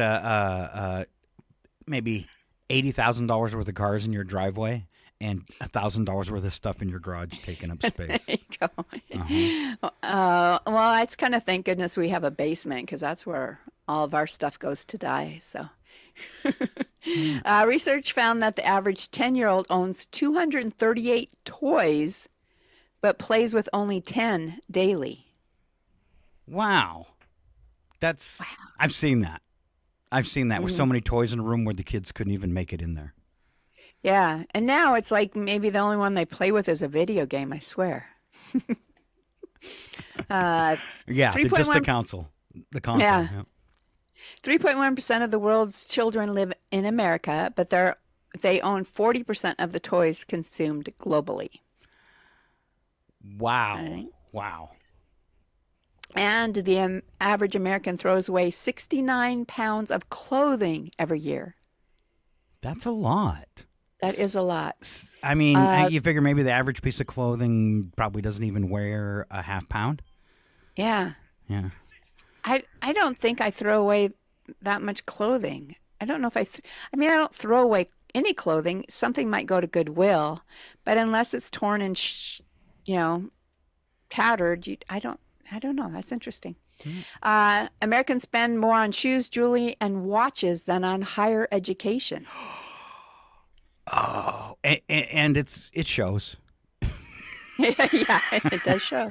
maybe $80,000 worth of cars in your driveway and $1,000 worth of stuff in your garage taking up space. there you go. Well, it's kind of thank goodness we have a basement because that's where all of our stuff goes to die. So, research found that the average 10-year-old owns 238 toys, but plays with only 10 daily. Wow. I've seen that. With so many toys in a room where the kids couldn't even make it in there. Yeah, and now it's like maybe the only one they play with is a video game, I swear. Yeah, just the console. The console. Yeah. 3.1% of the world's children live in America, but they own 40% of the toys consumed globally. Wow. Right. Wow. And the average American throws away 69 pounds of clothing every year. That's a lot. That is a lot. I mean, you figure maybe the average piece of clothing probably doesn't even wear a half pound. Yeah. Yeah. I don't think I throw away that much clothing. I don't know if I don't throw away any clothing. Something might go to Goodwill, but unless it's torn and tattered, I don't know. That's interesting. Mm-hmm. Americans spend more on shoes, jewelry, and watches than on higher education. Oh, and it shows. Yeah, it does show.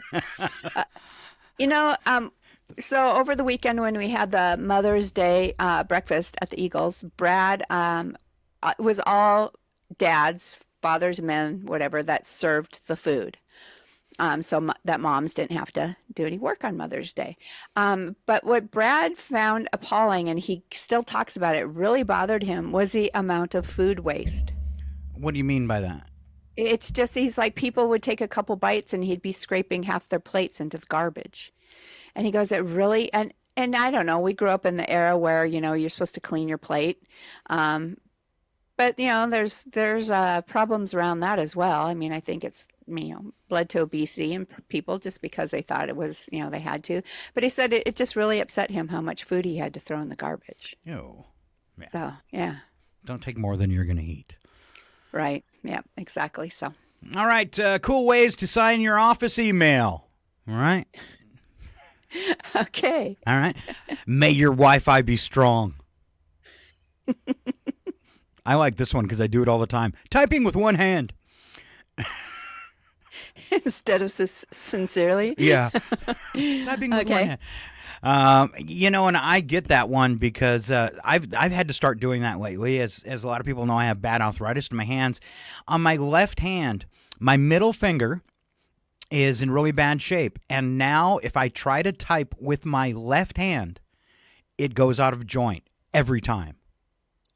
So over the weekend when we had the Mother's Day breakfast at the Eagles, Brad, it was all dads, fathers, men, whatever, that served the food. that moms didn't have to do any work on Mother's Day. But what Brad found appalling, and he still talks about it, really bothered him, was the amount of food waste. What do you mean by that? It's just, he's like, people would take a couple bites and he'd be scraping half their plates into the garbage. And he goes, it really, and I don't know, we grew up in the era where, you're supposed to clean your plate. But, there's problems around that as well. I mean, I think it's, led to obesity in people just because they thought it was, they had to. But he said it just really upset him how much food he had to throw in the garbage. Ew. Yeah. So, yeah. Don't take more than you're going to eat. Right. Yeah, exactly. So. All right. Cool ways to sign your office email. All right. Okay. All right. May your Wi-Fi be strong. I like this one because I do it all the time. Typing with one hand. Instead of sincerely? Yeah. Typing with one hand. And I get that one because I've had to start doing that lately. As a lot of people know, I have bad arthritis in my hands. On my left hand, my middle finger is in really bad shape. And now if I try to type with my left hand, it goes out of joint every time.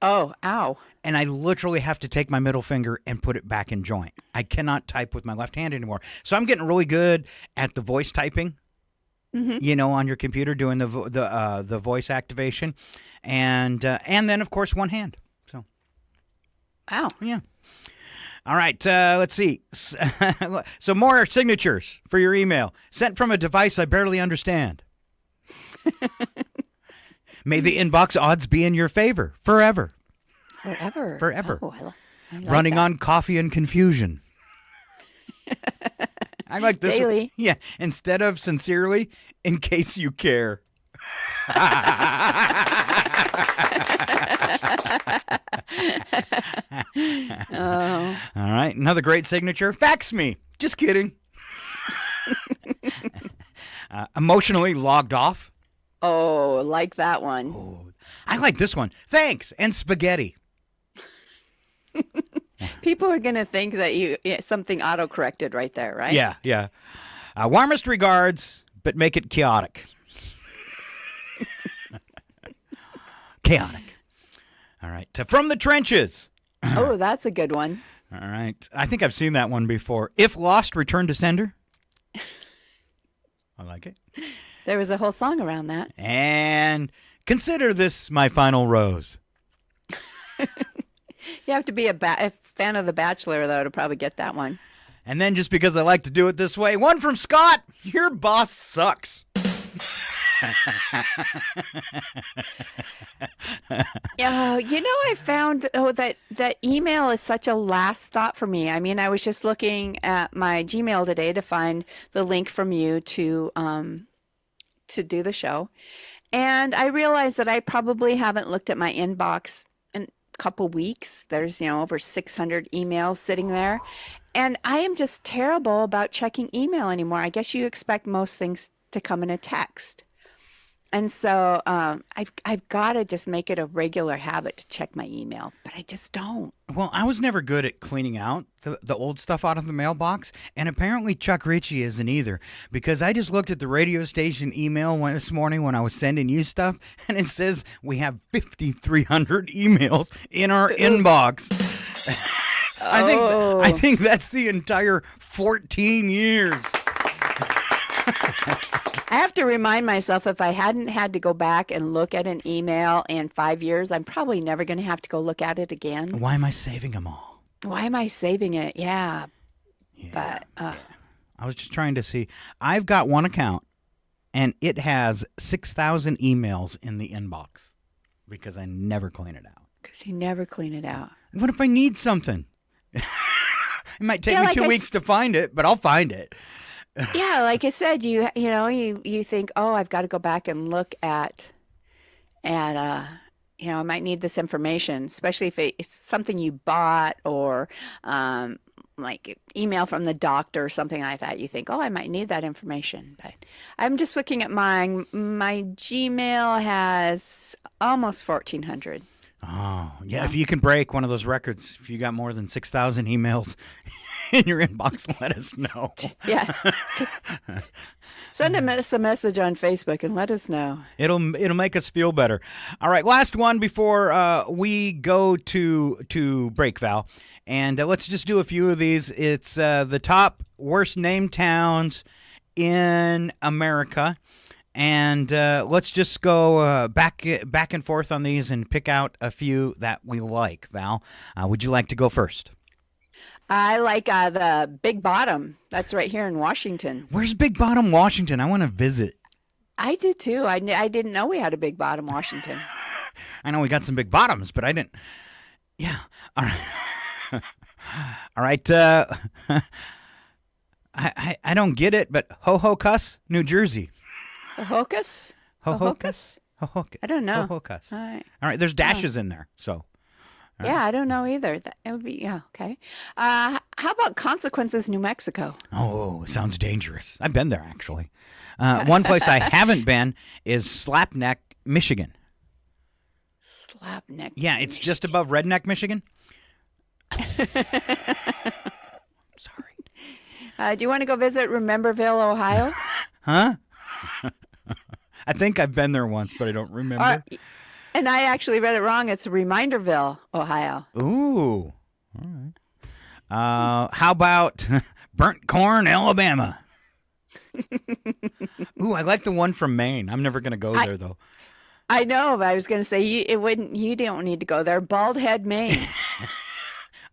Oh, ow. And I literally have to take my middle finger and put it back in joint. I cannot type with my left hand anymore. So I'm getting really good at the voice typing, on your computer, doing the voice activation. And then, of course, one hand. So, wow. Yeah. All right, let's see. So more signatures for your email. Sent from a device I barely understand. May the inbox odds be in your favor forever. Forever. Forever. Oh, I like Running that. on coffee and confusion. I like this Daily. one. Yeah, instead of sincerely, in case you care. Oh. All right, another great signature. Fax me. Just kidding. Emotionally logged off. Oh, like that one. Oh, I like this one. Thanks and spaghetti. People are going to think that something auto-corrected right there, right? Yeah. Warmest regards, but make it chaotic. Chaotic. All right. From the trenches. Oh, that's a good one. All right. I think I've seen that one before. If lost, return to sender. I like it. There was a whole song around that. And consider this my final rose. You have to be a fan of The Bachelor, though, to probably get that one. And then just because I like to do it this way, one from Scott. Your boss sucks. I found that email is such a last thought for me. I mean, I was just looking at my Gmail today to find the link from you to do the show, and I realized that I probably haven't looked at my inbox in a couple weeks. There's over 600 emails sitting there, and I am just terrible about checking email anymore. I guess you expect most things to come in a text. And so I've got to just make it a regular habit to check my email, but I just don't. Well, I was never good at cleaning out the old stuff out of the mailbox, and apparently Chuck Ritchie isn't either, because I just looked at the radio station email this morning when I was sending you stuff, and it says we have 5,300 emails in our inbox. I think that's the entire 14 years. I have to remind myself, if I hadn't had to go back and look at an email in 5 years, I'm probably never going to have to go look at it again. Why am I saving them all? Why am I saving it? Yeah. But I was just trying to see. I've got one account, and it has 6,000 emails in the inbox because I never clean it out. Because you never clean it out. What if I need something? It might take me 2 weeks to find it, but I'll find it. Yeah, like I said, you think, oh, I've got to go back and look at I might need this information, especially if it's something you bought or like email from the doctor or something like that. You think, oh, I might need that information. But I'm just looking at mine. My Gmail has almost 1,400. Oh, yeah. If you can break one of those records, if you got more than 6,000 emails in your inbox, let us know. Yeah. Send us a message on Facebook and let us know. It'll make us feel better. All right, last one before we go to break, Val. And let's just do a few of these. It's the top worst named towns in America. And let's just go back and forth on these and pick out a few that we like. Val, would you like to go first? I like the Big Bottom. That's right here in Washington. Where's Big Bottom, Washington? I want to visit. I do too. I didn't know we had a Big Bottom, Washington. I know we got some big bottoms, but I didn't. Yeah. All right. All right. I don't get it, but Ho-Ho-Cuss, New Jersey. Hocus? Ho-Ho-Cuss? Ho-Ho-Cuss. I don't know. Ho-Ho-Cuss. All right. All right. There's dashes in there, so. Yeah, I don't know either. It would be, yeah, okay. How about Consequences, New Mexico? Oh, sounds dangerous. I've been there, actually. One place I haven't been is Slapneck, Michigan. Slapneck. Yeah, it's just above Redneck, Michigan. Sorry. Do you want to go visit Rememberville, Ohio? Huh? I think I've been there once, but I don't remember. And I actually read it wrong. It's Reminderville, Ohio. Ooh. All right. How about Burnt Corn, Alabama? Ooh, I like the one from Maine. I'm never going to go there, though. I know, but I was going to say you don't need to go there. Bald Head, Maine.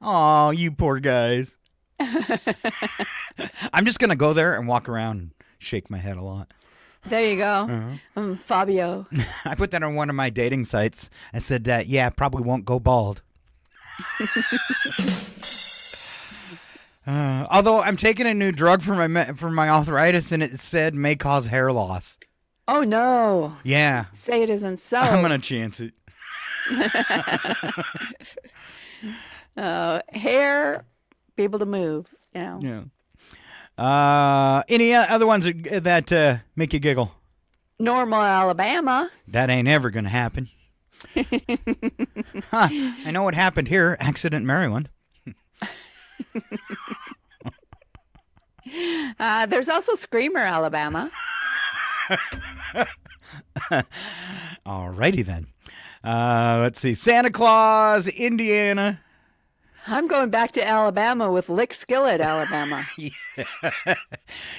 Oh, you poor guys. I'm just going to go there and walk around and shake my head a lot. There you go. Fabio. I put that on one of my dating sites. I said, yeah, probably won't go bald. Although I'm taking a new drug for my arthritis, and it said may cause hair loss. Oh, no. Yeah. Say it isn't so. I'm going to chance it. Hair, be able to move, you know. Yeah. Any other ones that make you giggle? Normal, Alabama. That ain't ever going to happen. I know what happened here. Accident, Maryland. There's also Screamer, Alabama. Alrighty then. Let's see. Santa Claus, Indiana. I'm going back to Alabama with Lick Skillet, Alabama. Yeah.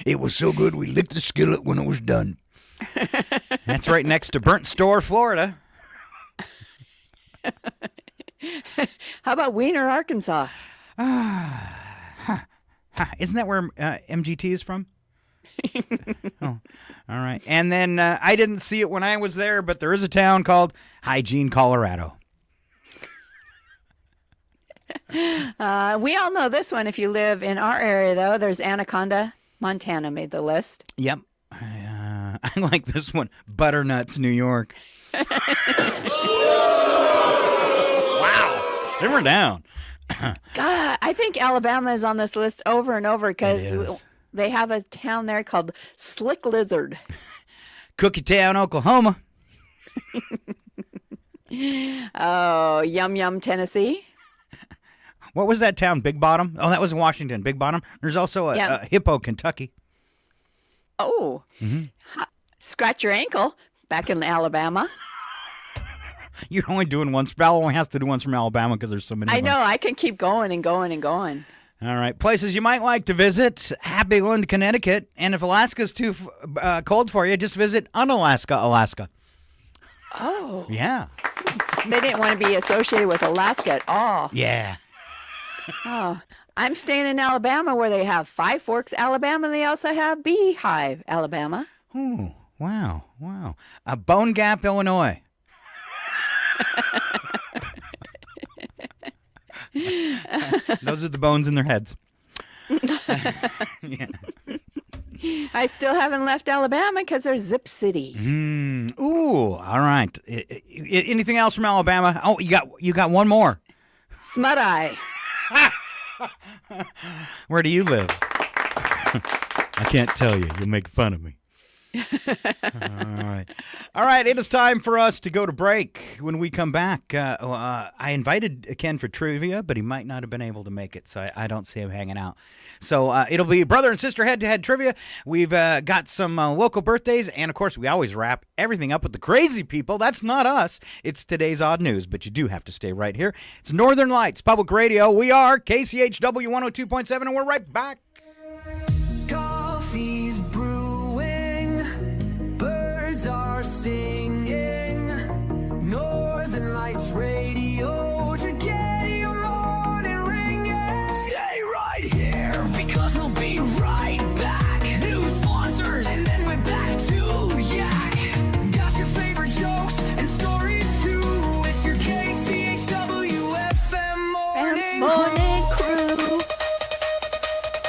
It was so good we licked the skillet when it was done. That's right next to Burnt Store, Florida. How about Wiener, Arkansas? Isn't that where MGT is from? Oh, all right. And then I didn't see it when I was there, but there is a town called Hygiene, Colorado. We all know this one. If you live in our area, though, there's Anaconda, Montana made the list. Yep. I like this one. Butternuts, New York. Wow. Simmer down. God, I think Alabama is on this list over and over because they have a town there called Slick Lizard. Cookie Town, Oklahoma. Oh, Yum Yum, Tennessee. What was that town? Big Bottom? Oh, that was Washington. Big Bottom. There's also a Hippo, Kentucky. Oh, Scratch Your Ankle back in Alabama. You're only doing ones. Val only has to do ones from Alabama because there's so many. I know. I can keep going and going and going. All right. Places you might like to visit. Happy Land, Connecticut. And if Alaska's too cold for you, just visit Unalaska, Alaska. Oh. Yeah. They didn't want to be associated with Alaska at all. Yeah. Oh, I'm staying in Alabama where they have Five Forks, Alabama, and they also have Beehive, Alabama. Oh, wow. Bone Gap, Illinois. Those are the bones in their heads. Yeah. I still haven't left Alabama because there's Zip City. Ooh, all right. Anything else from Alabama? Oh, you got one more. Smut Eye. Where do you live? I can't tell you. You'll make fun of me. All right. It is time for us to go to break. When we come back, I invited Ken for trivia, but he might not have been able to make it, so I don't see him hanging out. So it'll be brother and sister head-to-head trivia. We've got some local birthdays, and, of course, we always wrap everything up with the crazy people. That's not us. It's today's odd news, but you do have to stay right here. It's Northern Lights Public Radio. We are KCHW 102.7, and we're right back. Coffee's brewing, birds are singing, Northern Lights Radio to get your morning ringing. Stay right here because we'll be right back. New sponsors and then we're back to Yak. Got your favorite jokes and stories too. It's your KCHW FM morning Crew.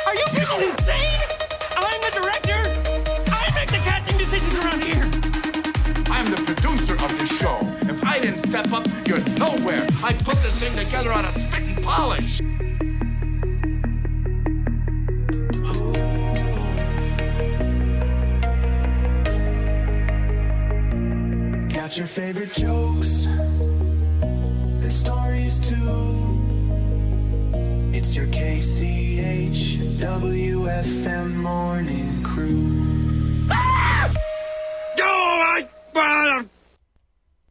Are you people insane? I'm the director. I make the casting decisions around here. I'm the producer of this show. If I didn't step up, you're nowhere. I put this thing together on a spit and polish. Got your favorite jokes and stories too. It's your KCHW FM morning crew.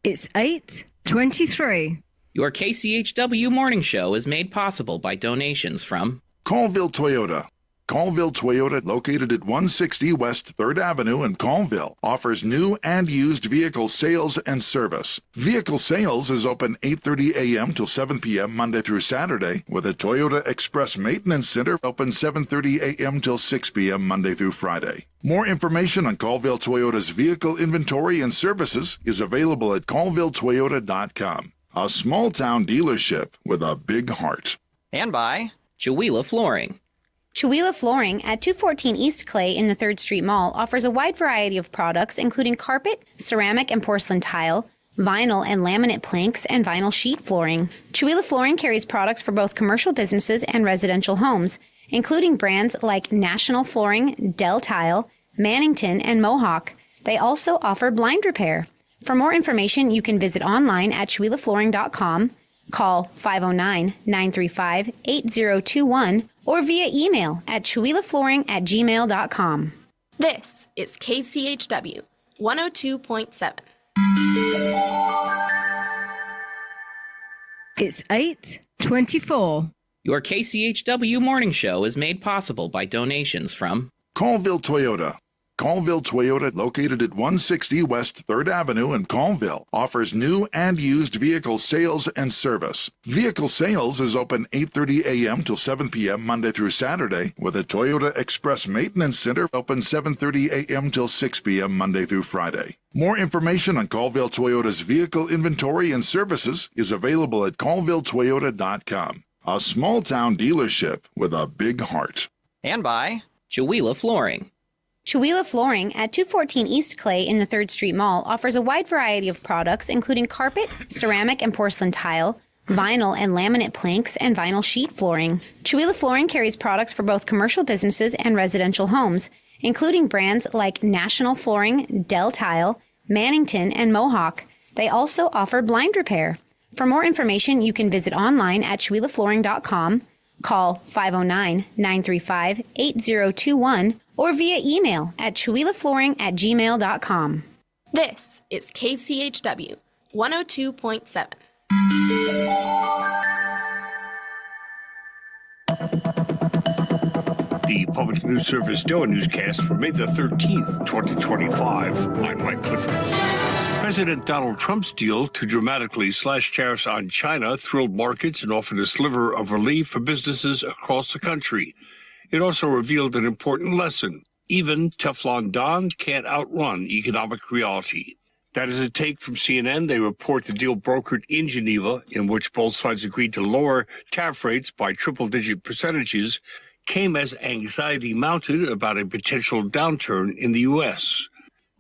It's 8:23. Your KCHW morning show is made possible by donations from Colville Toyota. Colville Toyota, located at 160 West 3rd Avenue in Colville, offers new and used vehicle sales and service. Vehicle sales is open 8:30 a.m. till 7 p.m. Monday through Saturday, with a Toyota Express Maintenance Center open 7:30 a.m. till 6 p.m. Monday through Friday. More information on Colville Toyota's vehicle inventory and services is available at colvilletoyota.com. A small-town dealership with a big heart. and by Chihuahua Flooring. Chihuahua Flooring at 214 East Clay in the 3rd Street Mall offers a wide variety of products including carpet, ceramic and porcelain tile, vinyl and laminate planks, and vinyl sheet flooring. Chihuahua Flooring carries products for both commercial businesses and residential homes, including brands like National Flooring, Dell Tile, Mannington, and Mohawk. They also offer blind repair. For more information, you can visit online at ChihuahuaFlooring.com, call 509-935-8021, or via email at chihuahuaflooring@gmail.com. This is KCHW 102.7. It's 8:24. Your KCHW morning show is made possible by donations from Colville Toyota. Colville Toyota, located at 160 West 3rd Avenue in Colville, offers new and used vehicle sales and service. Vehicle sales is open 8:30 a.m. till 7 p.m. Monday through Saturday, with a Toyota Express Maintenance Center open 7:30 a.m. till 6 p.m. Monday through Friday. More information on Colville Toyota's vehicle inventory and services is available at colvilletoyota.com. A small-town dealership with a big heart. and by Chihuahua Flooring. Chihuahua Flooring at 214 East Clay in the 3rd Street Mall offers a wide variety of products including carpet, ceramic and porcelain tile, vinyl and laminate planks, and vinyl sheet flooring. Chihuahua Flooring carries products for both commercial businesses and residential homes, including brands like National Flooring, Dell Tile, Mannington, and Mohawk. They also offer blind repair. For more information, you can visit online at ChihuahuaFlooring.com, call 509-935-8021, or via email at chihuahuaflooring@gmail.com. This is KCHW 102.7. The Public News Service NOAA newscast for May the 13th, 2025. I'm Mike Clifford. President Donald Trump's deal to dramatically slash tariffs on China thrilled markets and offered a sliver of relief for businesses across the country. It also revealed an important lesson. Even Teflon Don can't outrun economic reality. That is a take from CNN. They report the deal brokered in Geneva, in which both sides agreed to lower tariff rates by triple-digit percentages, came as anxiety mounted about a potential downturn in the U.S.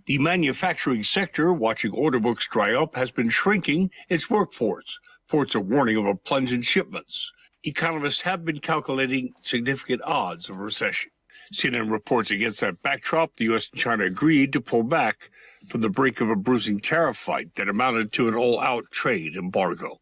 The manufacturing sector, watching order books dry up, has been shrinking its workforce. Reports are warning of a plunge in shipments. Economists have been calculating significant odds of recession. CNN reports against that backdrop, the U.S. and China agreed to pull back from the brink of a bruising tariff fight that amounted to an all-out trade embargo.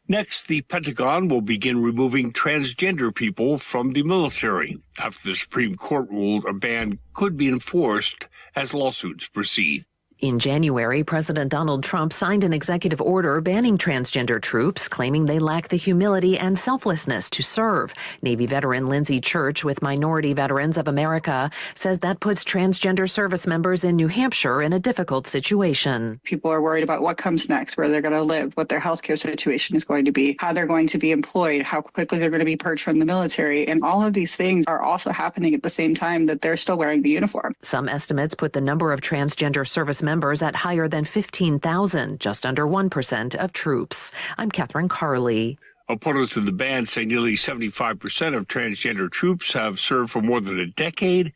Next, the Pentagon will begin removing transgender people from the military after the Supreme Court ruled a ban could be enforced as lawsuits proceed. In January, President Donald Trump signed an executive order banning transgender troops, claiming they lack the humility and selflessness to serve. Navy veteran Lindsay Church with Minority Veterans of America says that puts transgender service members in New Hampshire in a difficult situation. People are worried about what comes next, where they're going to live, what their healthcare situation is going to be, how they're going to be employed, how quickly they're going to be purged from the military. And all of these things are also happening at the same time that they're still wearing the uniform. Some estimates put the number of transgender service members at higher than 15,000, just under 1% of troops. I'm Catherine Carley. Opponents of the ban say nearly 75% of transgender troops have served for more than a decade,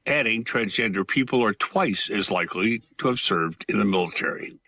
adding transgender people are twice as likely to have served in the military.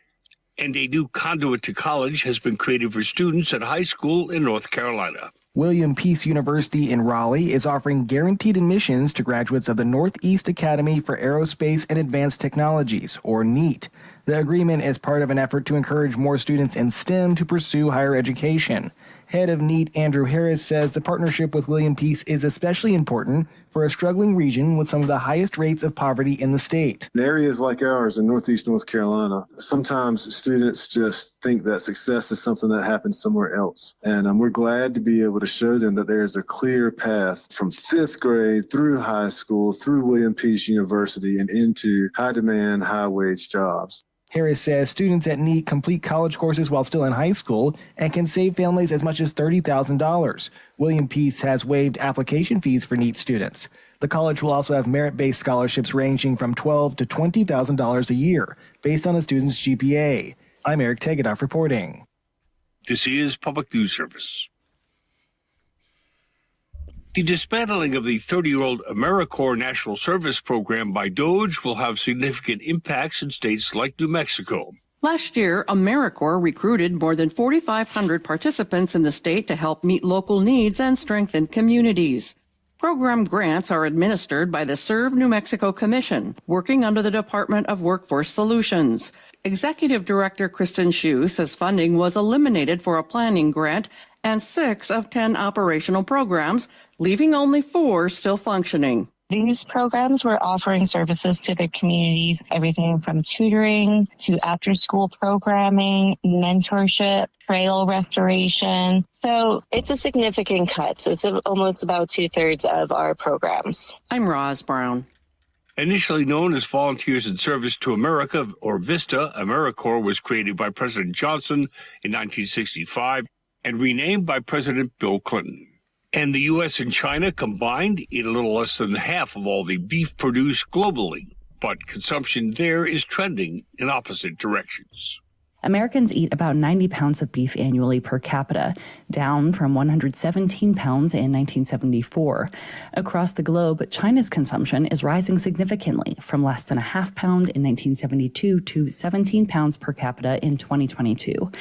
And a new conduit to college has been created for students at high school in North Carolina. William Peace University in Raleigh is offering guaranteed admissions to graduates of the Northeast Academy for Aerospace and Advanced Technologies, or NEAT. The agreement is part of an effort to encourage more students in STEM to pursue higher education. Head of NEAT Andrew Harris says the partnership with William Peace is especially important for a struggling region with some of the highest rates of poverty in the state. In areas like ours in Northeast North Carolina, sometimes students just think that success is something that happens somewhere else. And we're glad to be able to show them that there is a clear path from 5th grade through high school, through William Peace University, and into high-demand, high-wage jobs. Harris says students at NEAT complete college courses while still in high school and can save families as much as $30,000. William Peace has waived application fees for NEAT students. The college will also have merit-based scholarships ranging from $12,000 to $20,000 a year, based on the student's GPA. I'm Eric Tegedoff reporting. This is Public News Service. The dismantling of the 30-year-old AmeriCorps National Service Program by DOGE will have significant impacts in states like New Mexico. Last year, AmeriCorps recruited more than 4,500 participants in the state to help meet local needs and strengthen communities. Program grants are administered by the Serve New Mexico Commission, working under the Department of Workforce Solutions. Executive Director Kristen Shue says funding was eliminated for a planning grant and 6 of 10 operational programs, leaving only 4 still functioning. These programs were offering services to their communities, everything from tutoring to after-school programming, mentorship, trail restoration. So it's a significant cut. So it's almost about 2/3 of our programs. I'm Roz Brown. Initially known as Volunteers in Service to America, or VISTA, AmeriCorps was created by President Johnson in 1965 and renamed by President Bill Clinton. And the U.S. and China combined eat a little less than half of all the beef produced globally, but consumption there is trending in opposite directions. Americans eat about 90 pounds of beef annually per capita, down from 117 pounds in 1974. Across the globe, China's consumption is rising significantly, from less than a half pound in 1972 to 17 pounds per capita in 2022.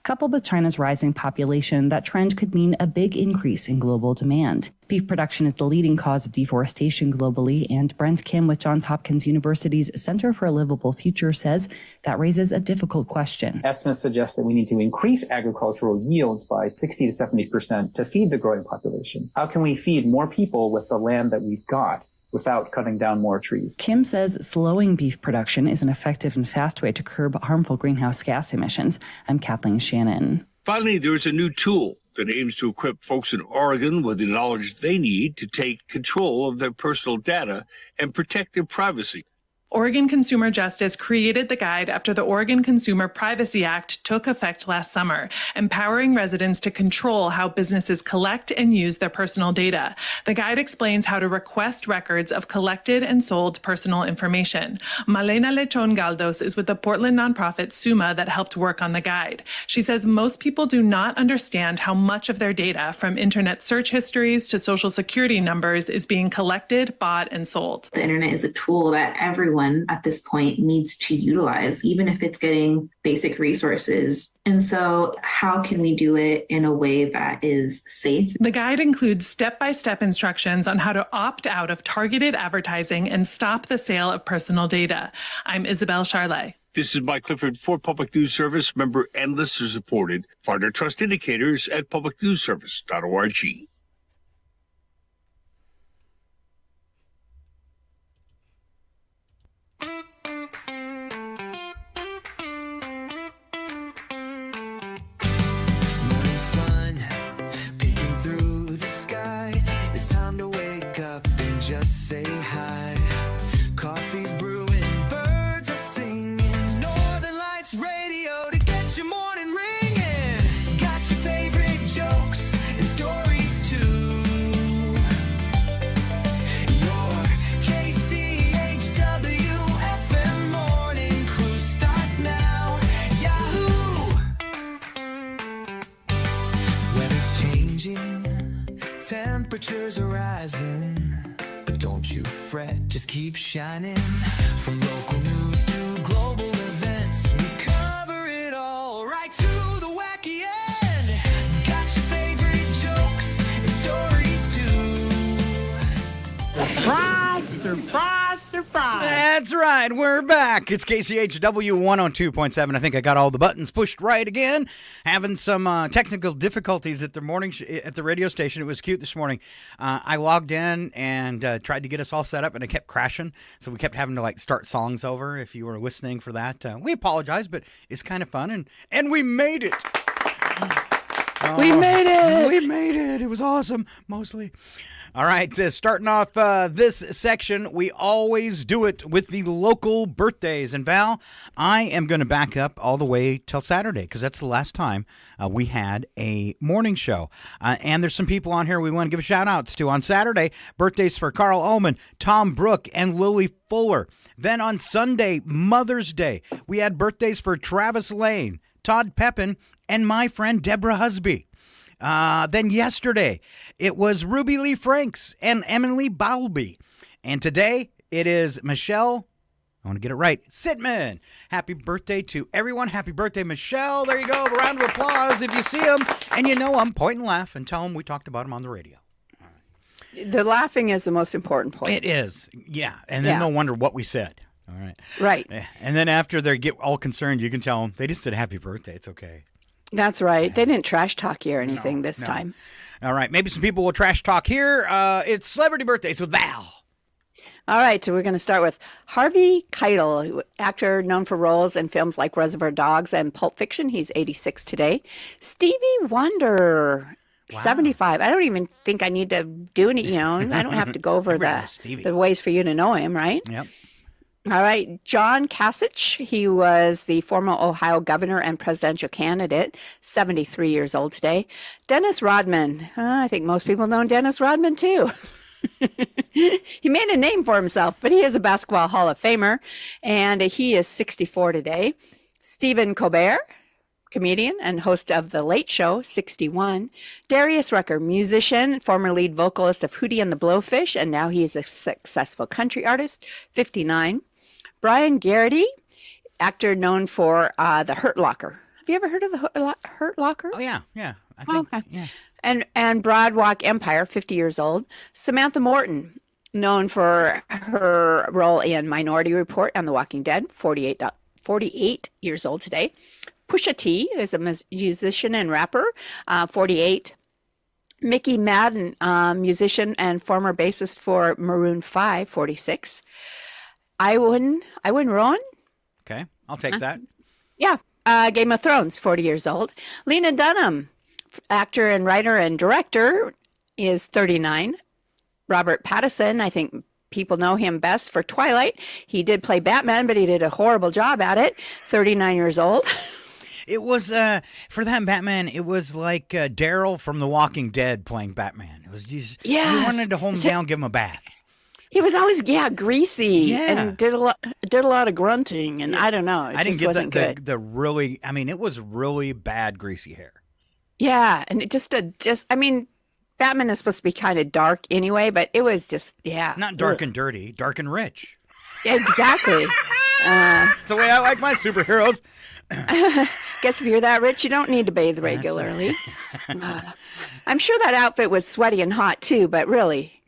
Coupled with China's rising population, that trend could mean a big increase in global demand. Beef production is the leading cause of deforestation globally, and Brent Kim with Johns Hopkins University's Center for a Livable Future says that raises a difficult question. Estimates suggest that we need to increase agricultural yields by 60 to 70% to feed the growing population. How can we feed more people with the land that we've got without cutting down more trees? Kim says slowing beef production is an effective and fast way to curb harmful greenhouse gas emissions. I'm Kathleen Shannon. Finally, there is a new tool that aims to equip folks in Oregon with the knowledge they need to take control of their personal data and protect their privacy. Oregon Consumer Justice created the guide after the Oregon Consumer Privacy Act took effect last summer, empowering residents to control how businesses collect and use their personal data. The guide explains how to request records of collected and sold personal information. Malena Lechon Galdos is with the Portland nonprofit Suma that helped work on the guide. She says most people do not understand how much of their data, from internet search histories to social security numbers, is being collected, bought, and sold. The internet is a tool that everyone everyone at this point needs to utilize, even if it's getting basic resources. And so how can we do it in a way that is safe? The guide includes step-by-step instructions on how to opt out of targeted advertising and stop the sale of personal data. I'm Isabel Charlet. This is Mike Clifford for Public News Service, member and listener supported. Find our trust indicators at publicnewsservice.org. Morning sun peeking through the sky. It's time to wake up and just say hi. Coffee's brewing, birds are singing. Northern Lights Radio to get your morning ringing. Got your favorite jokes and stories too. Your KCHW FM morning crew starts now. Yahoo! Weather's changing, temperatures are rising, but don't you fret, just keep shining. From local news to global events, we cover it all right to the wacky end. Got your favorite jokes and stories too. Surprise, surprise, surprise. That's right. We're back. It's KCHW 102.7. I think I got all the buttons pushed right again. Having some technical difficulties at the at the radio station. It was cute this morning. I logged in and tried to get us all set up, and it kept crashing. So we kept having to start songs over. If you were listening for that, we apologize, but it's kind of fun, and we made it. We made it. We made it. It was awesome, mostly. All right, starting off this section, we always do it with the local birthdays. And Val, I am going to back up all the way till Saturday because that's the last time we had a morning show. And there's some people on here we want to give shout-outs to. On Saturday, birthdays for Carl Ullman, Tom Brook, and Lily Fuller. Then on Sunday, Mother's Day, we had birthdays for Travis Lane, Todd Pepin, and my friend Deborah Husby. Then yesterday, it was Ruby Lee Franks and Emily Bowlby. And today, it is Michelle, I want to get it right, Sitman. Happy birthday to everyone. Happy birthday, Michelle. There you go. A round of applause if you see them and you know them. Point and laugh and tell them we talked about them on the radio. The laughing is the most important point. It is. Yeah. And then they'll wonder what we said. All right. Right. And then after they get all concerned, you can tell them they just said happy birthday. It's okay. That's right. They didn't trash talk you or anything this time. All right. Maybe some people will trash talk here. It's Celebrity Birthdays with Val. All right. So we're going to start with Harvey Keitel, actor known for roles in films like Reservoir Dogs and Pulp Fiction. He's 86 today. Stevie Wonder, 75. I don't even think I need to do any, I don't have to go over the ways for you to know him, right? Yep. All right, John Kasich, he was the former Ohio governor and presidential candidate, 73 years old today. Dennis Rodman, I think most people know Dennis Rodman too. He made a name for himself, but he is a basketball Hall of Famer, and he is 64 today. Stephen Colbert, comedian and host of The Late Show, 61. Darius Rucker, musician, former lead vocalist of Hootie and the Blowfish, and now he is a successful country artist, 59. Brian Garrity, actor known for The Hurt Locker. Have you ever heard of The Hurt Locker? Oh, yeah. I think, yeah. And Broadwalk Empire, 50 years old. Samantha Morton, known for her role in Minority Report and The Walking Dead, 48 years old today. Pusha T is a musician and rapper, 48. Mickey Madden, musician and former bassist for Maroon 5, 46. Iwan Rowan. Okay, I'll take that. Yeah, Game of Thrones, 40 years old. Lena Dunham, actor and writer and director, is 39. Robert Pattinson, I think people know him best for Twilight. He did play Batman, but he did a horrible job at it. 39 years old. It was, for that Batman, it was like Daryl from The Walking Dead playing Batman. It was just, you wanted to hold him down, give him a bath. He was always, greasy and did a lot of grunting, and I don't know. I didn't get the really, it was really bad greasy hair. Yeah, and it Batman is supposed to be kind of dark anyway, but it was just, Not dark and dirty, dark and rich. Exactly. It's the way I like my superheroes. Guess if you're that rich, you don't need to bathe regularly. I'm sure that outfit was sweaty and hot too, but really.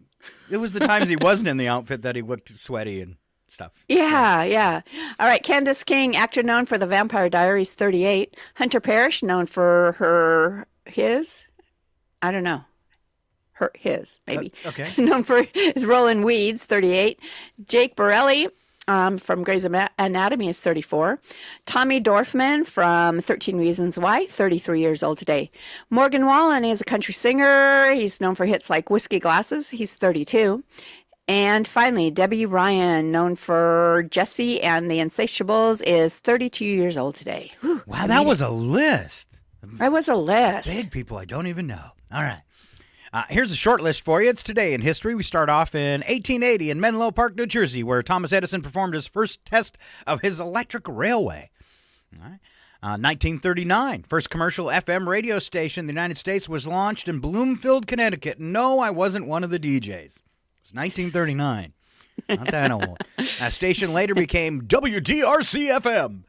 It was the times he wasn't in the outfit that he looked sweaty and stuff. Yeah. All right, Candace King, actor known for The Vampire Diaries, 38. Hunter Parrish, known for his, maybe. Okay. Known for his role in Weeds, 38. Jake Borelli from Grey's Anatomy is 34. Tommy Dorfman from 13 Reasons Why, 33 years old today. Morgan Wallen is a country singer. He's known for hits like Whiskey Glasses. He's 32. And finally, Debbie Ryan, known for Jessie and the Insatiables, is 32 years old today. Whew, wow, that was a list. That was a list. Big people I don't even know. All right. Here's a short list for you. It's today in history. We start off in 1880 in Menlo Park, New Jersey, where Thomas Edison performed his first test of his electric railway. All right. 1939, first commercial FM radio station in the United States was launched in Bloomfield, Connecticut. No, I wasn't one of the DJs. It was 1939. Not that old. Station later became WDRC-FM.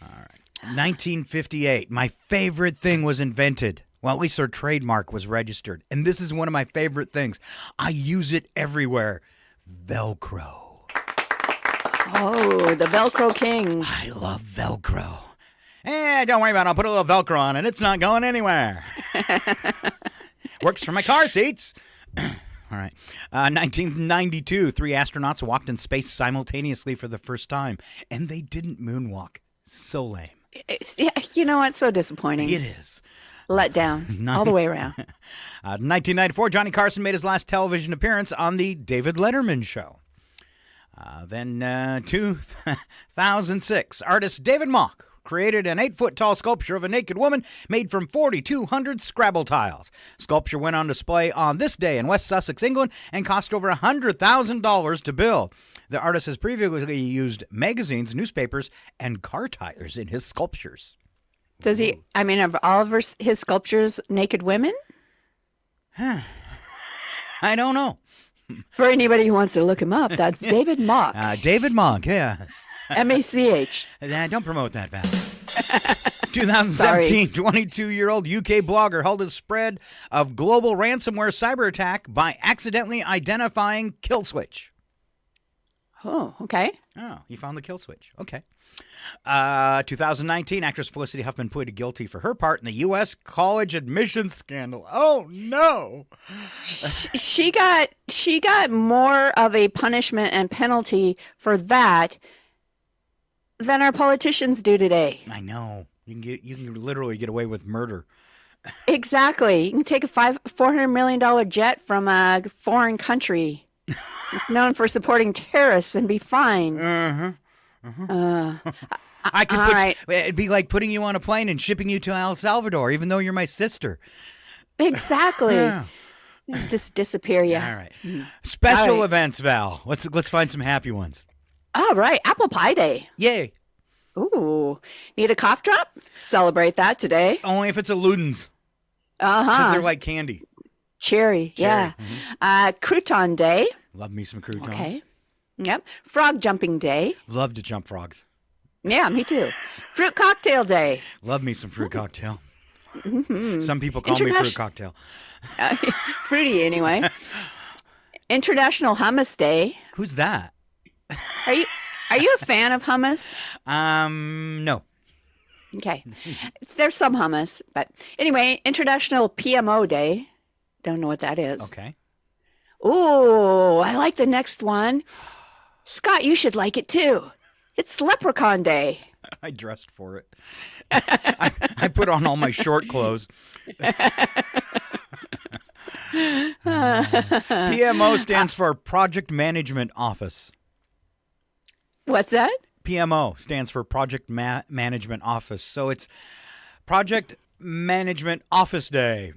All right. 1958, my favorite thing was invented. Well, at least our trademark was registered. And this is one of my favorite things. I use it everywhere. Velcro. Oh, the Velcro King. I love Velcro. Don't worry about it. I'll put a little Velcro on it. It's not going anywhere. Works for my car seats. All right. 1992, 3 astronauts walked in space simultaneously for the first time. And they didn't moonwalk. So lame. Yeah, you know what? So disappointing. It is. Let down all the way around. 1994, Johnny Carson made his last television appearance on the David Letterman Show. Then 2006, artist David Mock created an 8-foot-tall sculpture of a naked woman made from 4,200 Scrabble tiles. Sculpture went on display on this day in West Sussex, England, and cost over $100,000 to build. The artist has previously used magazines, newspapers, and car tires in his sculptures. Does he, of all of his sculptures, naked women? I don't know. For anybody who wants to look him up, that's David Mock. David Mock, yeah. M-A-C-H. Don't promote that, Val. 2017, 22-year-old UK blogger held a spread of global ransomware cyber attack by accidentally identifying kill switch. Oh, okay. Oh, he found the kill switch. Okay. 2019, actress Felicity Huffman pleaded guilty for her part in the U.S. college admissions scandal. Oh no! She got more of a punishment and penalty for that than our politicians do today. I know. You can literally get away with murder. Exactly. You can take a $400 million jet from a foreign country. It's known for supporting terrorists and be fine. I could it'd be like putting you on a plane and shipping you to El Salvador, even though you're my sister. Exactly. Yeah. Just disappear, yeah. All right. Special events, Val. Let's find some happy ones. All right. Apple Pie Day. Yay. Ooh. Need a cough drop? Celebrate that today. Only if it's a Ludens. Because they're like candy. Cherry. Yeah. Mm-hmm. Crouton Day. Love me some croutons. Okay. Yep. Frog Jumping Day. Love to jump frogs. Yeah, me too. Fruit Cocktail Day. Love me some fruit cocktail. Mm-hmm. Some people call me fruit cocktail. Fruity, anyway. International Hummus Day. Who's that? Are you a fan of hummus? No. Okay. There's some hummus, but anyway, International PMO Day. Don't know what that is. Okay. Ooh, I like the next one. Scott, you should like it too. It's Leprechaun Day. I dressed for it. I put on all my short clothes. PMO stands for Project Management Office. What's that? PMO stands for Project Management Office. So it's Project Management Office Day.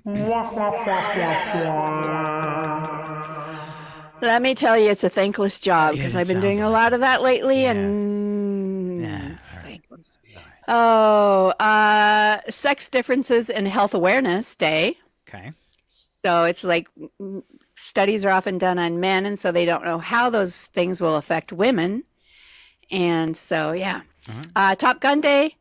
Let me tell you, it's a thankless job because I've been doing a lot of that lately, it's thankless. Oh, Sex Differences in Health Awareness Day. Okay. So it's like studies are often done on men, and so they don't know how those things will affect women. And so, yeah. Top Gun Day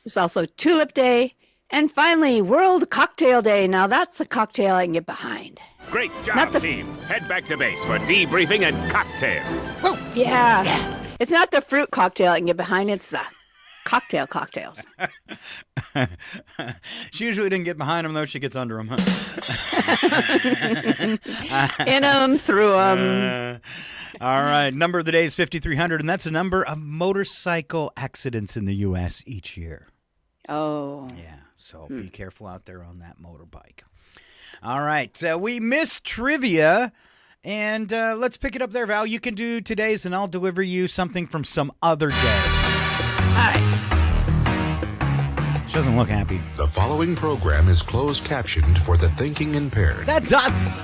is also Tulip Day. And finally, World Cocktail Day. Now, that's a cocktail I can get behind. Great job, team. Head back to base for debriefing and cocktails. Yeah. It's not the fruit cocktail I can get behind. It's the cocktails. She usually didn't get behind them, though. She gets under them. In them, through them. All right. Number of the day is 5,300, and that's the number of motorcycle accidents in the U.S. each year. Oh. Yeah. So be careful out there on that motorbike. All right. We missed trivia. And let's pick it up there, Val. You can do today's, and I'll deliver you something from some other day. Hi. She doesn't look happy. The following program is closed captioned for the thinking impaired. That's us.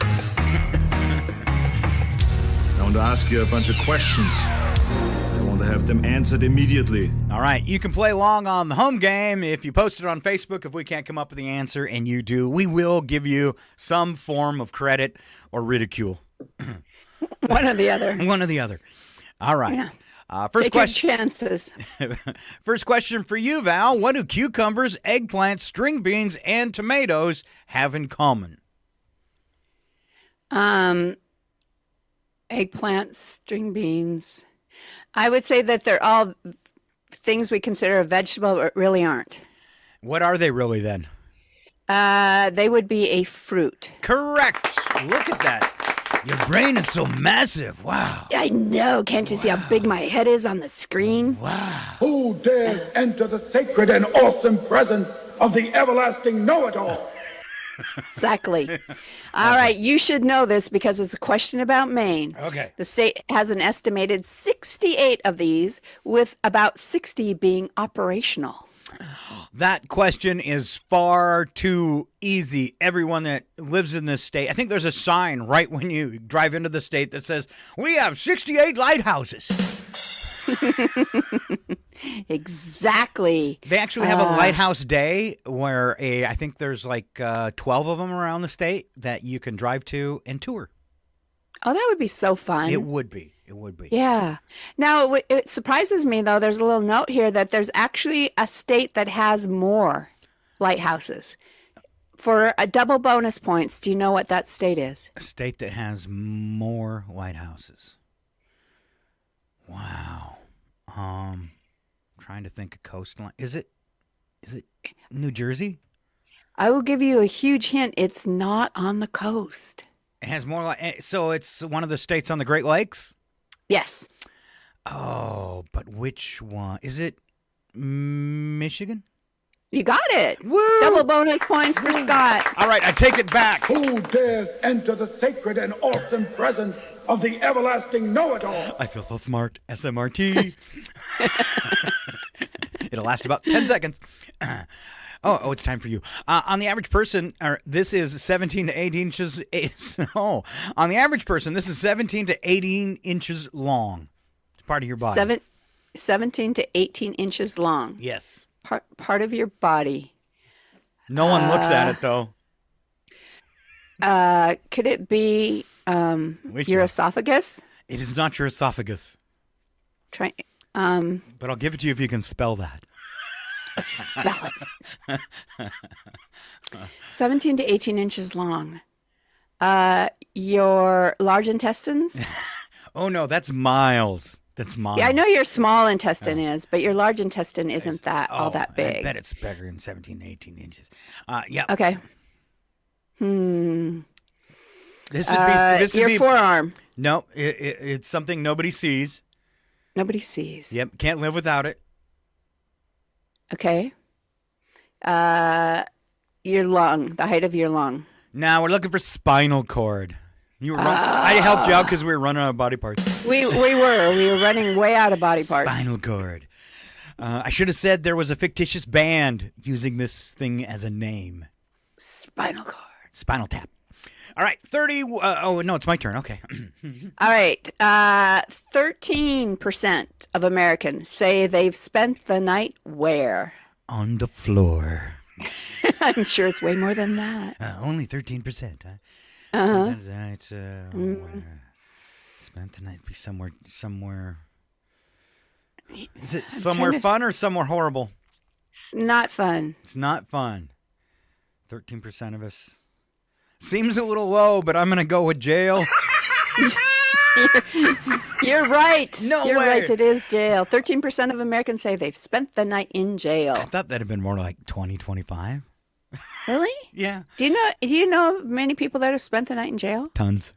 I want to ask you a bunch of questions. I want to have them answered immediately. All right. You can play along on the home game if you post it on Facebook. If we can't come up with the answer and you do, we will give you some form of credit or ridicule. One or the other. One or the other. All right. Yeah. First Take question. your chances. First question for you, Val. What do cucumbers, eggplants, string beans, and tomatoes have in common? Eggplants, string beans. I would say that they're all things we consider a vegetable, but really aren't. What are they really then? They would be a fruit. Correct. Look at that. Your brain is so massive. Wow. I know. Can't you see how big my head is on the screen? Wow. Who dares enter the sacred and awesome presence of the everlasting know-it-all? Exactly. All right. You should know this because it's a question about Maine. Okay. The state has an estimated 68 of these, with about 60 being operational. That question is far too easy. Everyone that lives in this state, I think there's a sign right when you drive into the state that says, we have 68 lighthouses. Exactly. They actually have a lighthouse day where I think there's like 12 of them around the state that you can drive to and tour. Oh, that would be so fun. It would be. It would be. Yeah. Now, it surprises me, though, there's a little note here that there's actually a state that has more lighthouses. For a double bonus points, do you know what that state is? A state that has more lighthouses. Wow. Trying to think of coastline. Is it New Jersey? I will give you a huge hint. It's not on the coast. It has more so it's one of the states on the Great Lakes? Yes. Oh, but which one? Is it Michigan? You got it. Woo! Double bonus points for Scott. All right, I take it back. Who dares enter the sacred and awesome presence of the everlasting know-it-all? I feel so smart. SMRT. It'll last about 10 seconds. Oh, it's time for you. On the average person, this is 17 to 18 inches. On the average person, this is 17 to 18 inches long. It's part of your body. 17 to 18 inches long. Yes. Part of your body. No one looks at it, though. Could it be your esophagus? It is not your esophagus. But I'll give it to you if you can spell that. 17 to 18 inches long. Your large intestines? Oh, no, that's miles. That's miles. Yeah, I know your small intestine is, but your large intestine isn't all that big. I bet it's bigger than 17 to 18 inches. Yeah. Okay. This would your be forearm. No, it's something nobody sees. Nobody sees. Yep, can't live without it. Okay. Your lung, the height of your lung. Now we're looking for spinal cord. I helped you out because we were running out of body parts. We were running way out of body parts. Spinal cord. I should have said there was a fictitious band using this thing as a name. Spinal cord. Spinal Tap. All right, 30. Oh, no, it's my turn. Okay. All right. 13% of Americans say they've spent the night where? On the floor. I'm sure it's way more than that. Only 13%, huh? Uh-huh. Spent the night be somewhere. Is it I'm somewhere trying to- fun or somewhere horrible? It's not fun. It's not fun. 13% of us. Seems a little low, but I'm going to go with jail. You're right. No You're way. right. It is jail. 13% of Americans say they've spent the night in jail. I thought that'd have been more like 20, 25. Really? Yeah. Do you know many people that have spent the night in jail? Tons.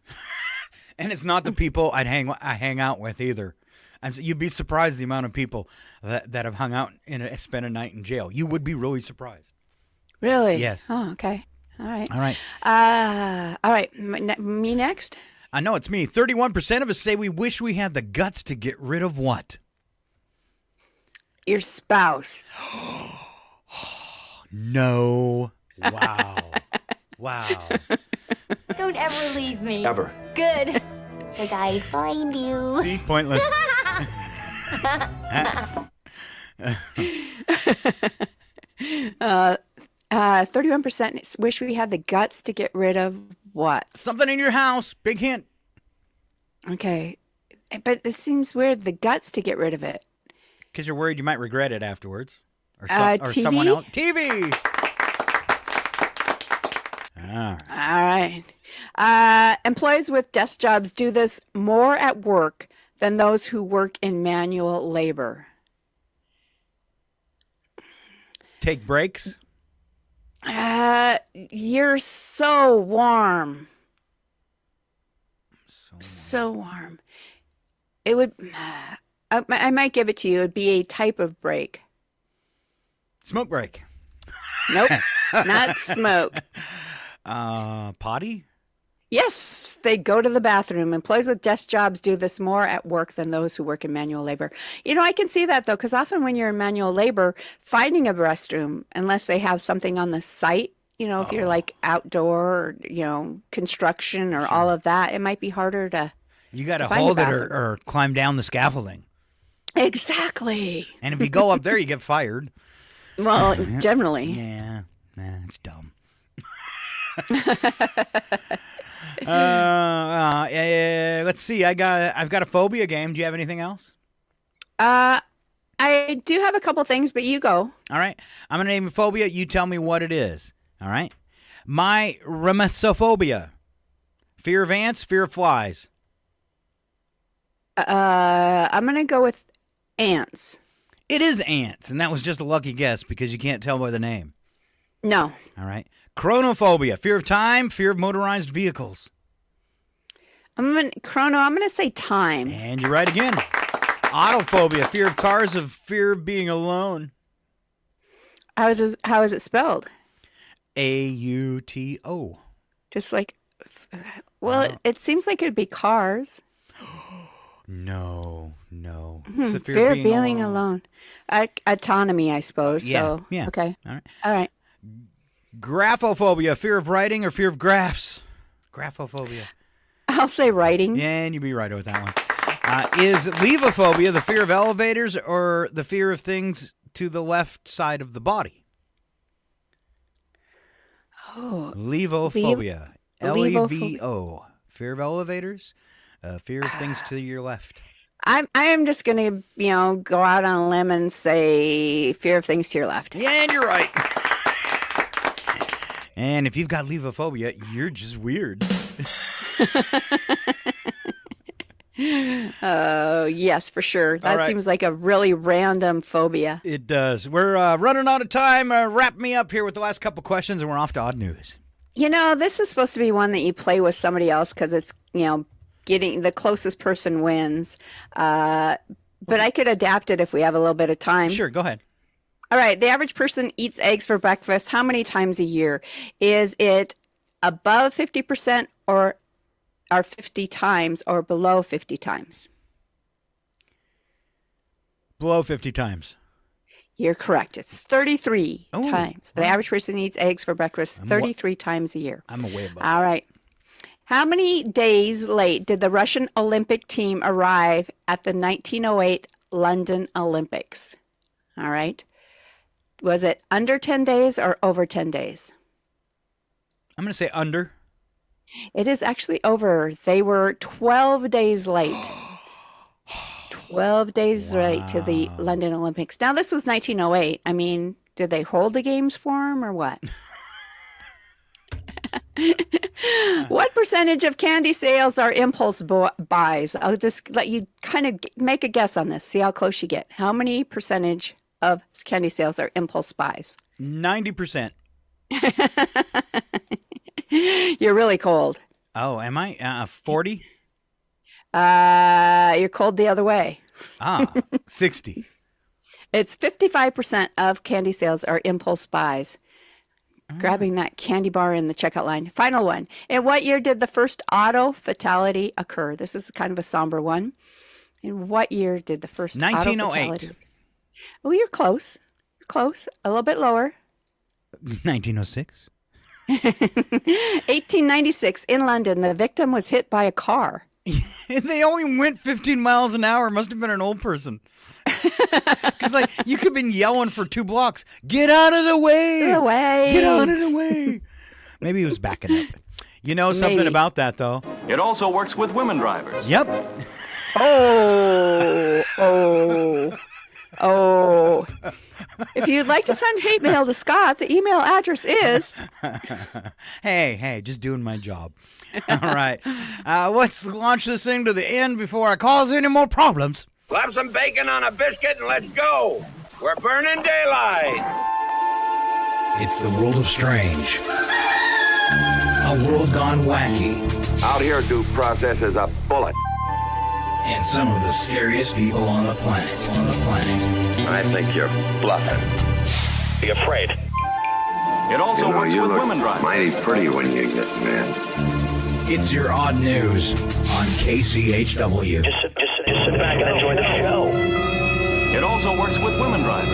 And it's not the people I hang out with either. You'd be surprised the amount of people that have hung out and spent a night in jail. You would be really surprised. Really? Yes. Oh, okay. All right. All right. All right. Me next? I know it's me. 31% of us say we wish we had the guts to get rid of what? Your spouse. No. Wow. Wow. Don't ever leave me. Ever. Good. Because I find you. See? Pointless. 31% wish we had the guts to get rid of what? Something in your house. Big hint. Okay. But it seems weird, the guts to get rid of it. Because you're worried you might regret it afterwards. Or, TV? someone else. TV! All right. Employees with desk jobs do this more at work than those who work in manual labor. Take breaks? You're so warm. So warm. It would. I might give it to you. It'd be a type of break. Smoke break. Nope, not smoke. Potty? Yes, they go to the bathroom. Employees with desk jobs do this more at work than those who work in manual labor. You know, I can see that, though, because often when you're in manual labor, finding a restroom, unless they have something on the site, you know, if you're like outdoor, or, construction or all of that, it might be harder to. You got to find a hold it bathroom. or climb down the scaffolding. Exactly. And if you go up there, you get fired. Well, generally. Yeah, it's dumb. Let's see. I've got a phobia game. Do you have anything else? I do have a couple things, but you go. All right. I'm going to name a phobia. You tell me what it is. All right. My remesophobia. Fear of ants, fear of flies. I'm going to go with ants. It is ants, and that was just a lucky guess because you can't tell by the name. No. All right. Chronophobia. Fear of time, fear of motorized vehicles. I'm going to say time. And you're right again. Autophobia. Fear of cars, fear of being alone. How is it spelled? AUTO. Just like, well, it seems like it'd be cars. No. It's the fear of being alone. Autonomy, I suppose. Yeah, So, yeah. Okay. All right. Graphophobia. Fear of writing or fear of graphs. Graphophobia. I'll say writing. Yeah, and you'd be right with that one. Is levophobia the fear of elevators or the fear of things to the left side of the body? Oh. Levophobia. Levo. Fear of elevators. Fear of things to your left. I am just going to, go out on a limb and say fear of things to your left. Yeah, and you're right. And if you've got levophobia, you're just weird. Oh, yes, for sure. That right. seems like a really random phobia. It does. We're running out of time. Wrap me up here with the last couple questions, and we're off to odd news. This is supposed to be one that you play with somebody else because it's, getting the closest person wins. But I could adapt it if we have a little bit of time. Sure, go ahead. All right. The average person eats eggs for breakfast how many times a year? Is it above 50% or 50 times or below 50 times? Below 50 times. You're correct. It's 33 times. The average person eats eggs for breakfast 33 times a year. I'm way above. All right. How many days late did the Russian Olympic team arrive at the 1908 London Olympics? All right. Was it under 10 days or over 10 days? I'm going to say under. It is actually over. They were 12 days late. 12 days late to the London Olympics. Now, this was 1908. I mean, did they hold the games for them or what? What percentage of candy sales are impulse buys? I'll just let you kind of make a guess on this. See how close you get. How many percentage of candy sales are impulse buys? 90%. You're really cold. Oh, am I? 40? You're cold the other way. 60. It's 55% of candy sales are impulse buys. Grabbing that candy bar in the checkout line. Final one. In what year did the first auto fatality occur? This is kind of a somber one. In what year did the first 1908. auto fatality? Oh, you're close. You're close. A little bit lower. 1906. 1896 in London, the victim was hit by a car. They only went 15 miles an hour. Must have been an old person. Because, like, you could have been yelling for 2 blocks. Get out of the way. Get away. Get out of the way. Maybe he was backing up. You know something about that, though? It also works with women drivers. Yep. Oh. If you'd like to send hate mail to Scott, the email address is... Hey, just doing my job. All right. Let's launch this thing to the end before I cause any more problems. Slap some bacon on a biscuit and let's go. We're burning daylight. It's the world of strange. A world gone wacky. Out here, due process is a bullet. And some of the scariest people on the planet. I think you're bluffing. Be afraid. It also works with women drivers. Mighty pretty when you get mad. It's your odd news on KCHW. Just sit back and enjoy the show. It also works with women drivers.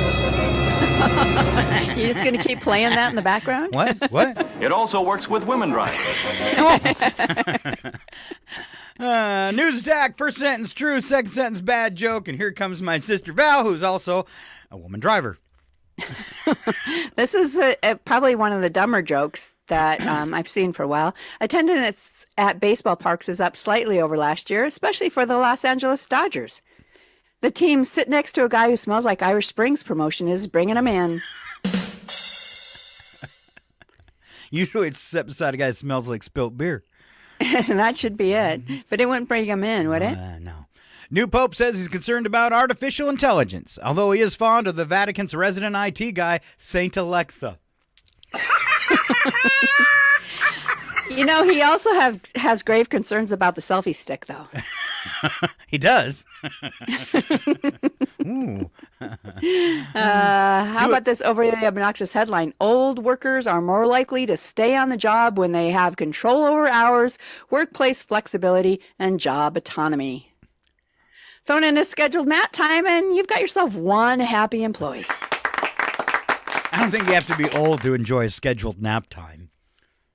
You're just going to keep playing that in the background? What? It also works with women drivers. News attack. First sentence true, second sentence bad joke. And here comes my sister Val, who's also a woman driver. This is probably one of the dumber jokes that I've seen for a while. Attendance at baseball parks is up slightly over last year, especially for the Los Angeles Dodgers. The team sit next to a guy who smells like Irish Springs promotion is bringing him in. Usually it's set beside a guy that smells like spilt beer. That should be it. But it wouldn't bring him in, would it? No. New Pope says he's concerned about artificial intelligence, although he is fond of the Vatican's resident IT guy, Saint Alexa. You know, he also has grave concerns about the selfie stick, though. He does. Ooh. How about this overly obnoxious headline? Old workers are more likely to stay on the job when they have control over hours, workplace flexibility, and job autonomy. Thrown in a scheduled nap time, and you've got yourself one happy employee. I don't think you have to be old to enjoy a scheduled nap time.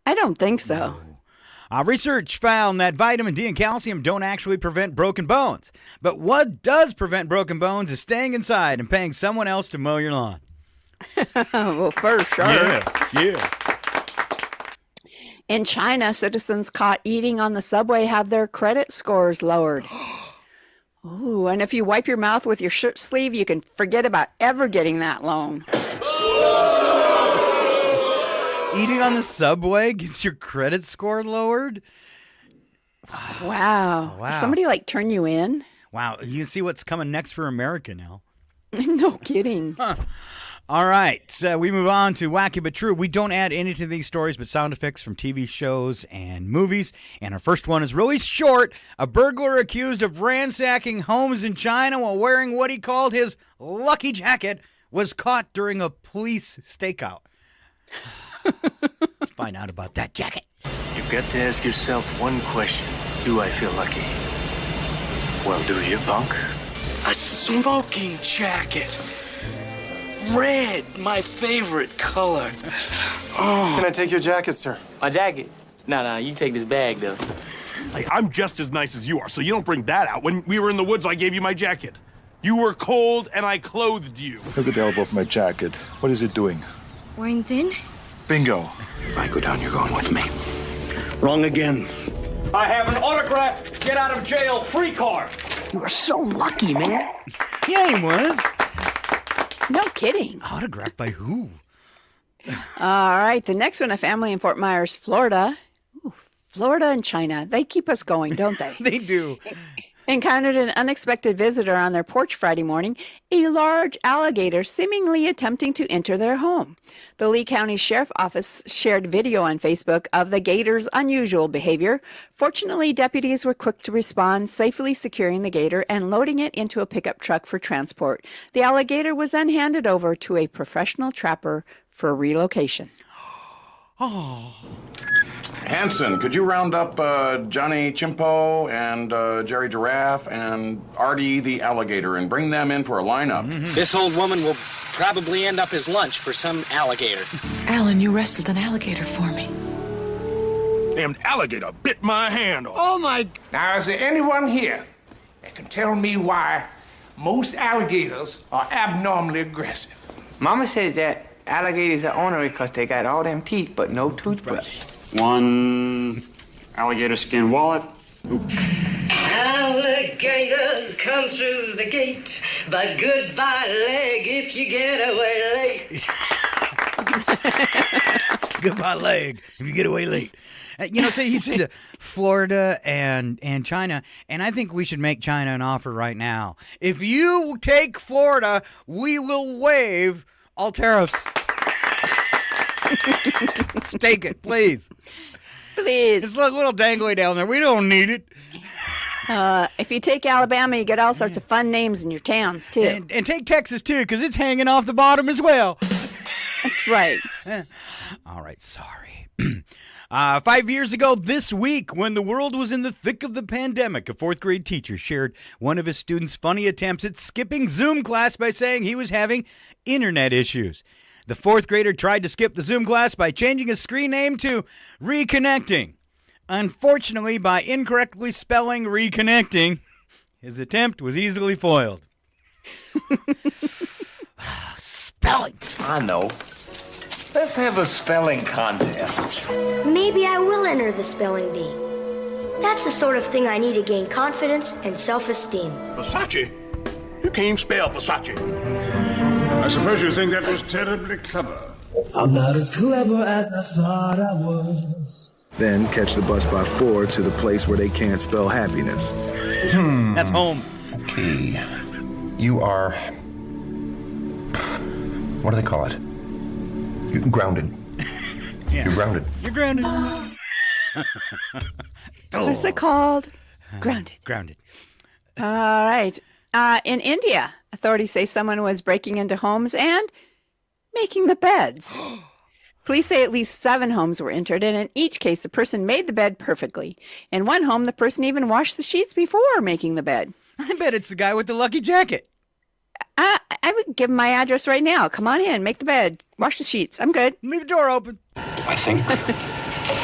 I don't think so. Research found that vitamin D and calcium don't actually prevent broken bones. But what does prevent broken bones is staying inside and paying someone else to mow your lawn. Well, for sure. Yeah. In China, citizens caught eating on the subway have their credit scores lowered. Ooh, and if you wipe your mouth with your shirt sleeve, you can forget about ever getting that loan. Eating on the subway gets your credit score lowered? Wow. Does somebody turn you in? Wow. You can see what's coming next for America now. No kidding. Huh. All right. So we move on to Wacky But True. We don't add any to these stories but sound effects from TV shows and movies. And our first one is really short. A burglar accused of ransacking homes in China while wearing what he called his lucky jacket was caught during a police stakeout. Let's find out about that jacket. You've got to ask yourself one question. Do I feel lucky? Well, do you, punk? A smoking jacket. Red, my favorite color. Oh. Can I take your jacket, sir? My jacket? No, you can take this bag, though. Hey, I'm just as nice as you are, so you don't bring that out. When we were in the woods, I gave you my jacket. You were cold, and I clothed you. Look at the elbow of my jacket. What is it doing? Wearing thin? Bingo. If I go down, you're going with me. Wrong again. I have an autographed get out of jail free card. You are so lucky, man. Yeah, he was. No kidding. Autographed by who? All right. The next one, a family in Fort Myers, Florida. Ooh, Florida and China. They keep us going, don't they? They do. Encountered an unexpected visitor on their porch Friday morning, a large alligator seemingly attempting to enter their home. The Lee County Sheriff Office shared video on Facebook of the gator's unusual behavior. Fortunately, deputies were quick to respond, safely securing the gator and loading it into a pickup truck for transport. The alligator was then handed over to a professional trapper for relocation. Oh. Hanson, could you round up Johnny Chimpo and Jerry Giraffe and Artie the alligator and bring them in for a lineup? Mm-hmm. This old woman will probably end up as lunch for some alligator. Alan, you wrestled an alligator for me. Damn alligator bit my hand off. Oh, my... Now, is there anyone here that can tell me why most alligators are abnormally aggressive? Mama says that alligators are ornery because they got all them teeth but no toothbrush. One alligator skin wallet. Alligators come through the gate, but goodbye leg if you get away late. Goodbye leg if you get away late. You know, so he said Florida and China, and I think we should make China an offer right now. If you take Florida, we will waive all tariffs. Take it, please. Please. It's like a little dangly down there. We don't need it. If you take Alabama, you get all sorts of fun names in your towns, too. And take Texas, too, because it's hanging off the bottom as well. That's right. All right, sorry. 5 years ago this week, when the world was in the thick of the pandemic, a fourth grade teacher shared one of his students' funny attempts at skipping Zoom class by saying he was having internet issues. The fourth grader tried to skip the Zoom class by changing his screen name to Reconnecting. Unfortunately, by incorrectly spelling reconnecting, his attempt was easily foiled. Spelling. I know. Let's have a spelling contest. Maybe I will enter the spelling bee. That's the sort of thing I need to gain confidence and self-esteem. Versace? You can't even spell Versace. I suppose you think that was terribly clever. I'm not as clever as I thought I was. Then catch the bus by 4 to the place where they can't spell happiness. That's home. Okay. You are... What do they call it? You're grounded. Yeah. You're grounded. You're grounded. What's it called? Grounded. Grounded. All right. In India, authorities say someone was breaking into homes and making the beds. Police say at least 7 homes were entered, and in each case, the person made the bed perfectly. In one home, the person even washed the sheets before making the bed. I bet it's the guy with the lucky jacket. I would give him my address right now. Come on in, make the bed, wash the sheets. I'm good. Leave the door open. I think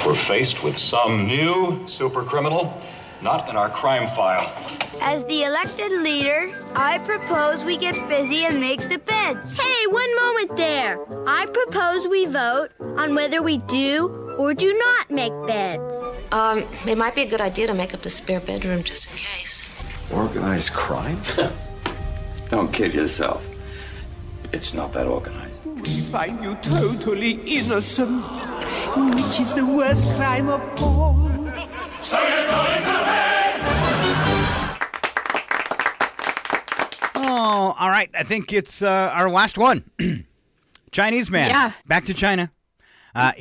we're faced with some new super criminal not in our crime file. As the elected leader, I propose we get busy and make the beds. Hey, one moment there. I propose we vote on whether we do or do not make beds. It might be a good idea to make up the spare bedroom just in case. Organized crime? Don't kid yourself. It's not that organized. We find you totally innocent, which is the worst crime of all. So you're going to bed! Oh, all right. I think it's our last one. Chinese man. Yeah. Back to China.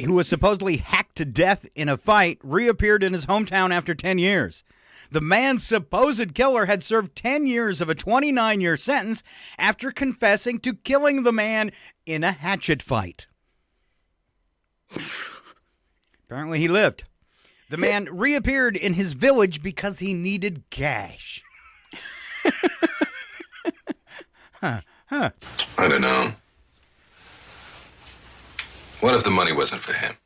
Who was supposedly hacked to death in a fight, reappeared in his hometown after 10 years. The man's supposed killer had served 10 years of a 29-year sentence after confessing to killing the man in a hatchet fight. Apparently he lived. The man reappeared in his village because he needed cash. I don't know. What if the money wasn't for him?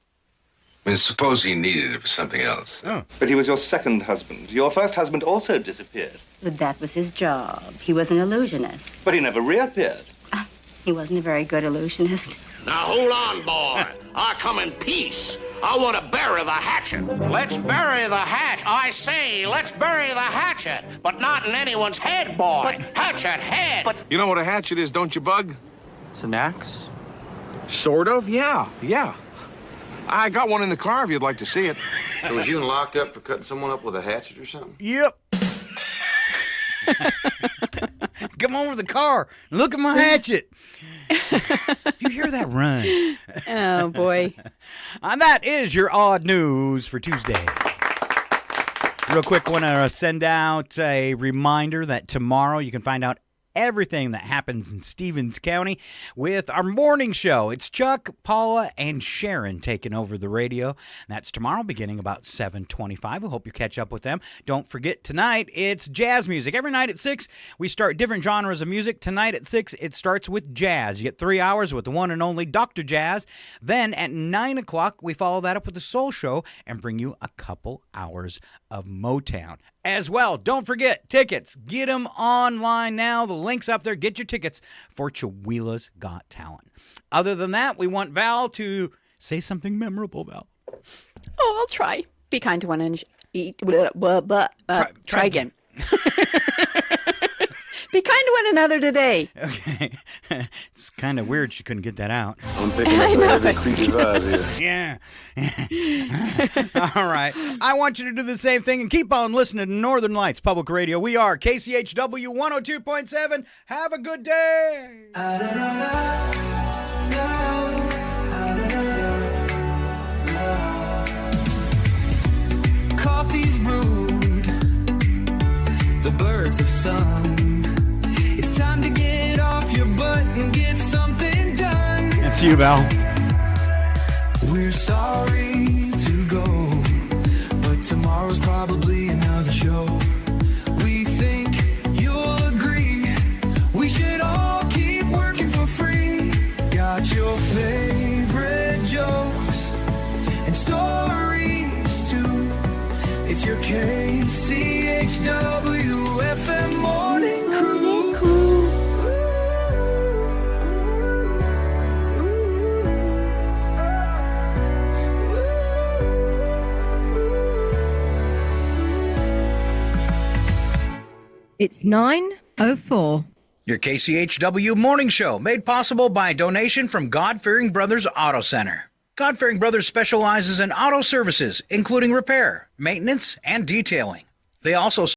I mean, suppose he needed it for something else. Oh. But he was your second husband. Your first husband also disappeared. But that was his job. He was an illusionist. But he never reappeared. He wasn't a very good illusionist. Now hold on, boy. I come in peace. I want to bury the hatchet. Let's bury the hatch. I say, let's bury the hatchet. But not in anyone's head, boy. Hatchet head. You know what a hatchet is, don't you, Bug? It's an axe? Sort of, yeah. I got one in the car if you'd like to see it. So was you in lockup for cutting someone up with a hatchet or something? Yep. Come over to the car. Look at my hatchet. You hear that, run. Oh, boy. And that is your odd news for Tuesday. Real quick, I want to send out a reminder that tomorrow you can find out everything that happens in Stevens County with our morning show. It's Chuck, Paula, and Sharon taking over the radio. That's tomorrow beginning about 7:25. We hope you catch up with them. Don't forget, tonight it's jazz music. Every night at 6, we start different genres of music. Tonight at 6, it starts with jazz. You get 3 hours with the one and only Dr. Jazz. Then at 9 o'clock, we follow that up with the Soul Show and bring you a couple hours of Motown. As well, don't forget, tickets. Get them online now. The link's up there. Get your tickets for Chihuahua's Got Talent. Other than that, we want Val to say something memorable, Val. Oh, I'll try. Be kind to one and try again. Be kind to one another today. Okay. It's kind of weird she couldn't get that out. I'm picking up every creepy vibe here. Yeah. All right. I want you to do the same thing and keep on listening to Northern Lights Public Radio. We are KCHW 102.7. Have a good day. Coffee's brewed, the birds have sung. It's time to get off your butt and get something done. That's you, Val. We're sorry to go, but tomorrow's probably another show. We think you'll agree we should all keep working for free. Got your favorite jokes and stories too. It's your KCHW FM morning crew. It's 9:04. Your KCHW Morning Show, made possible by a donation from God-Fearing Brothers Auto Center. God-Fearing Brothers specializes in auto services, including repair, maintenance, and detailing. They also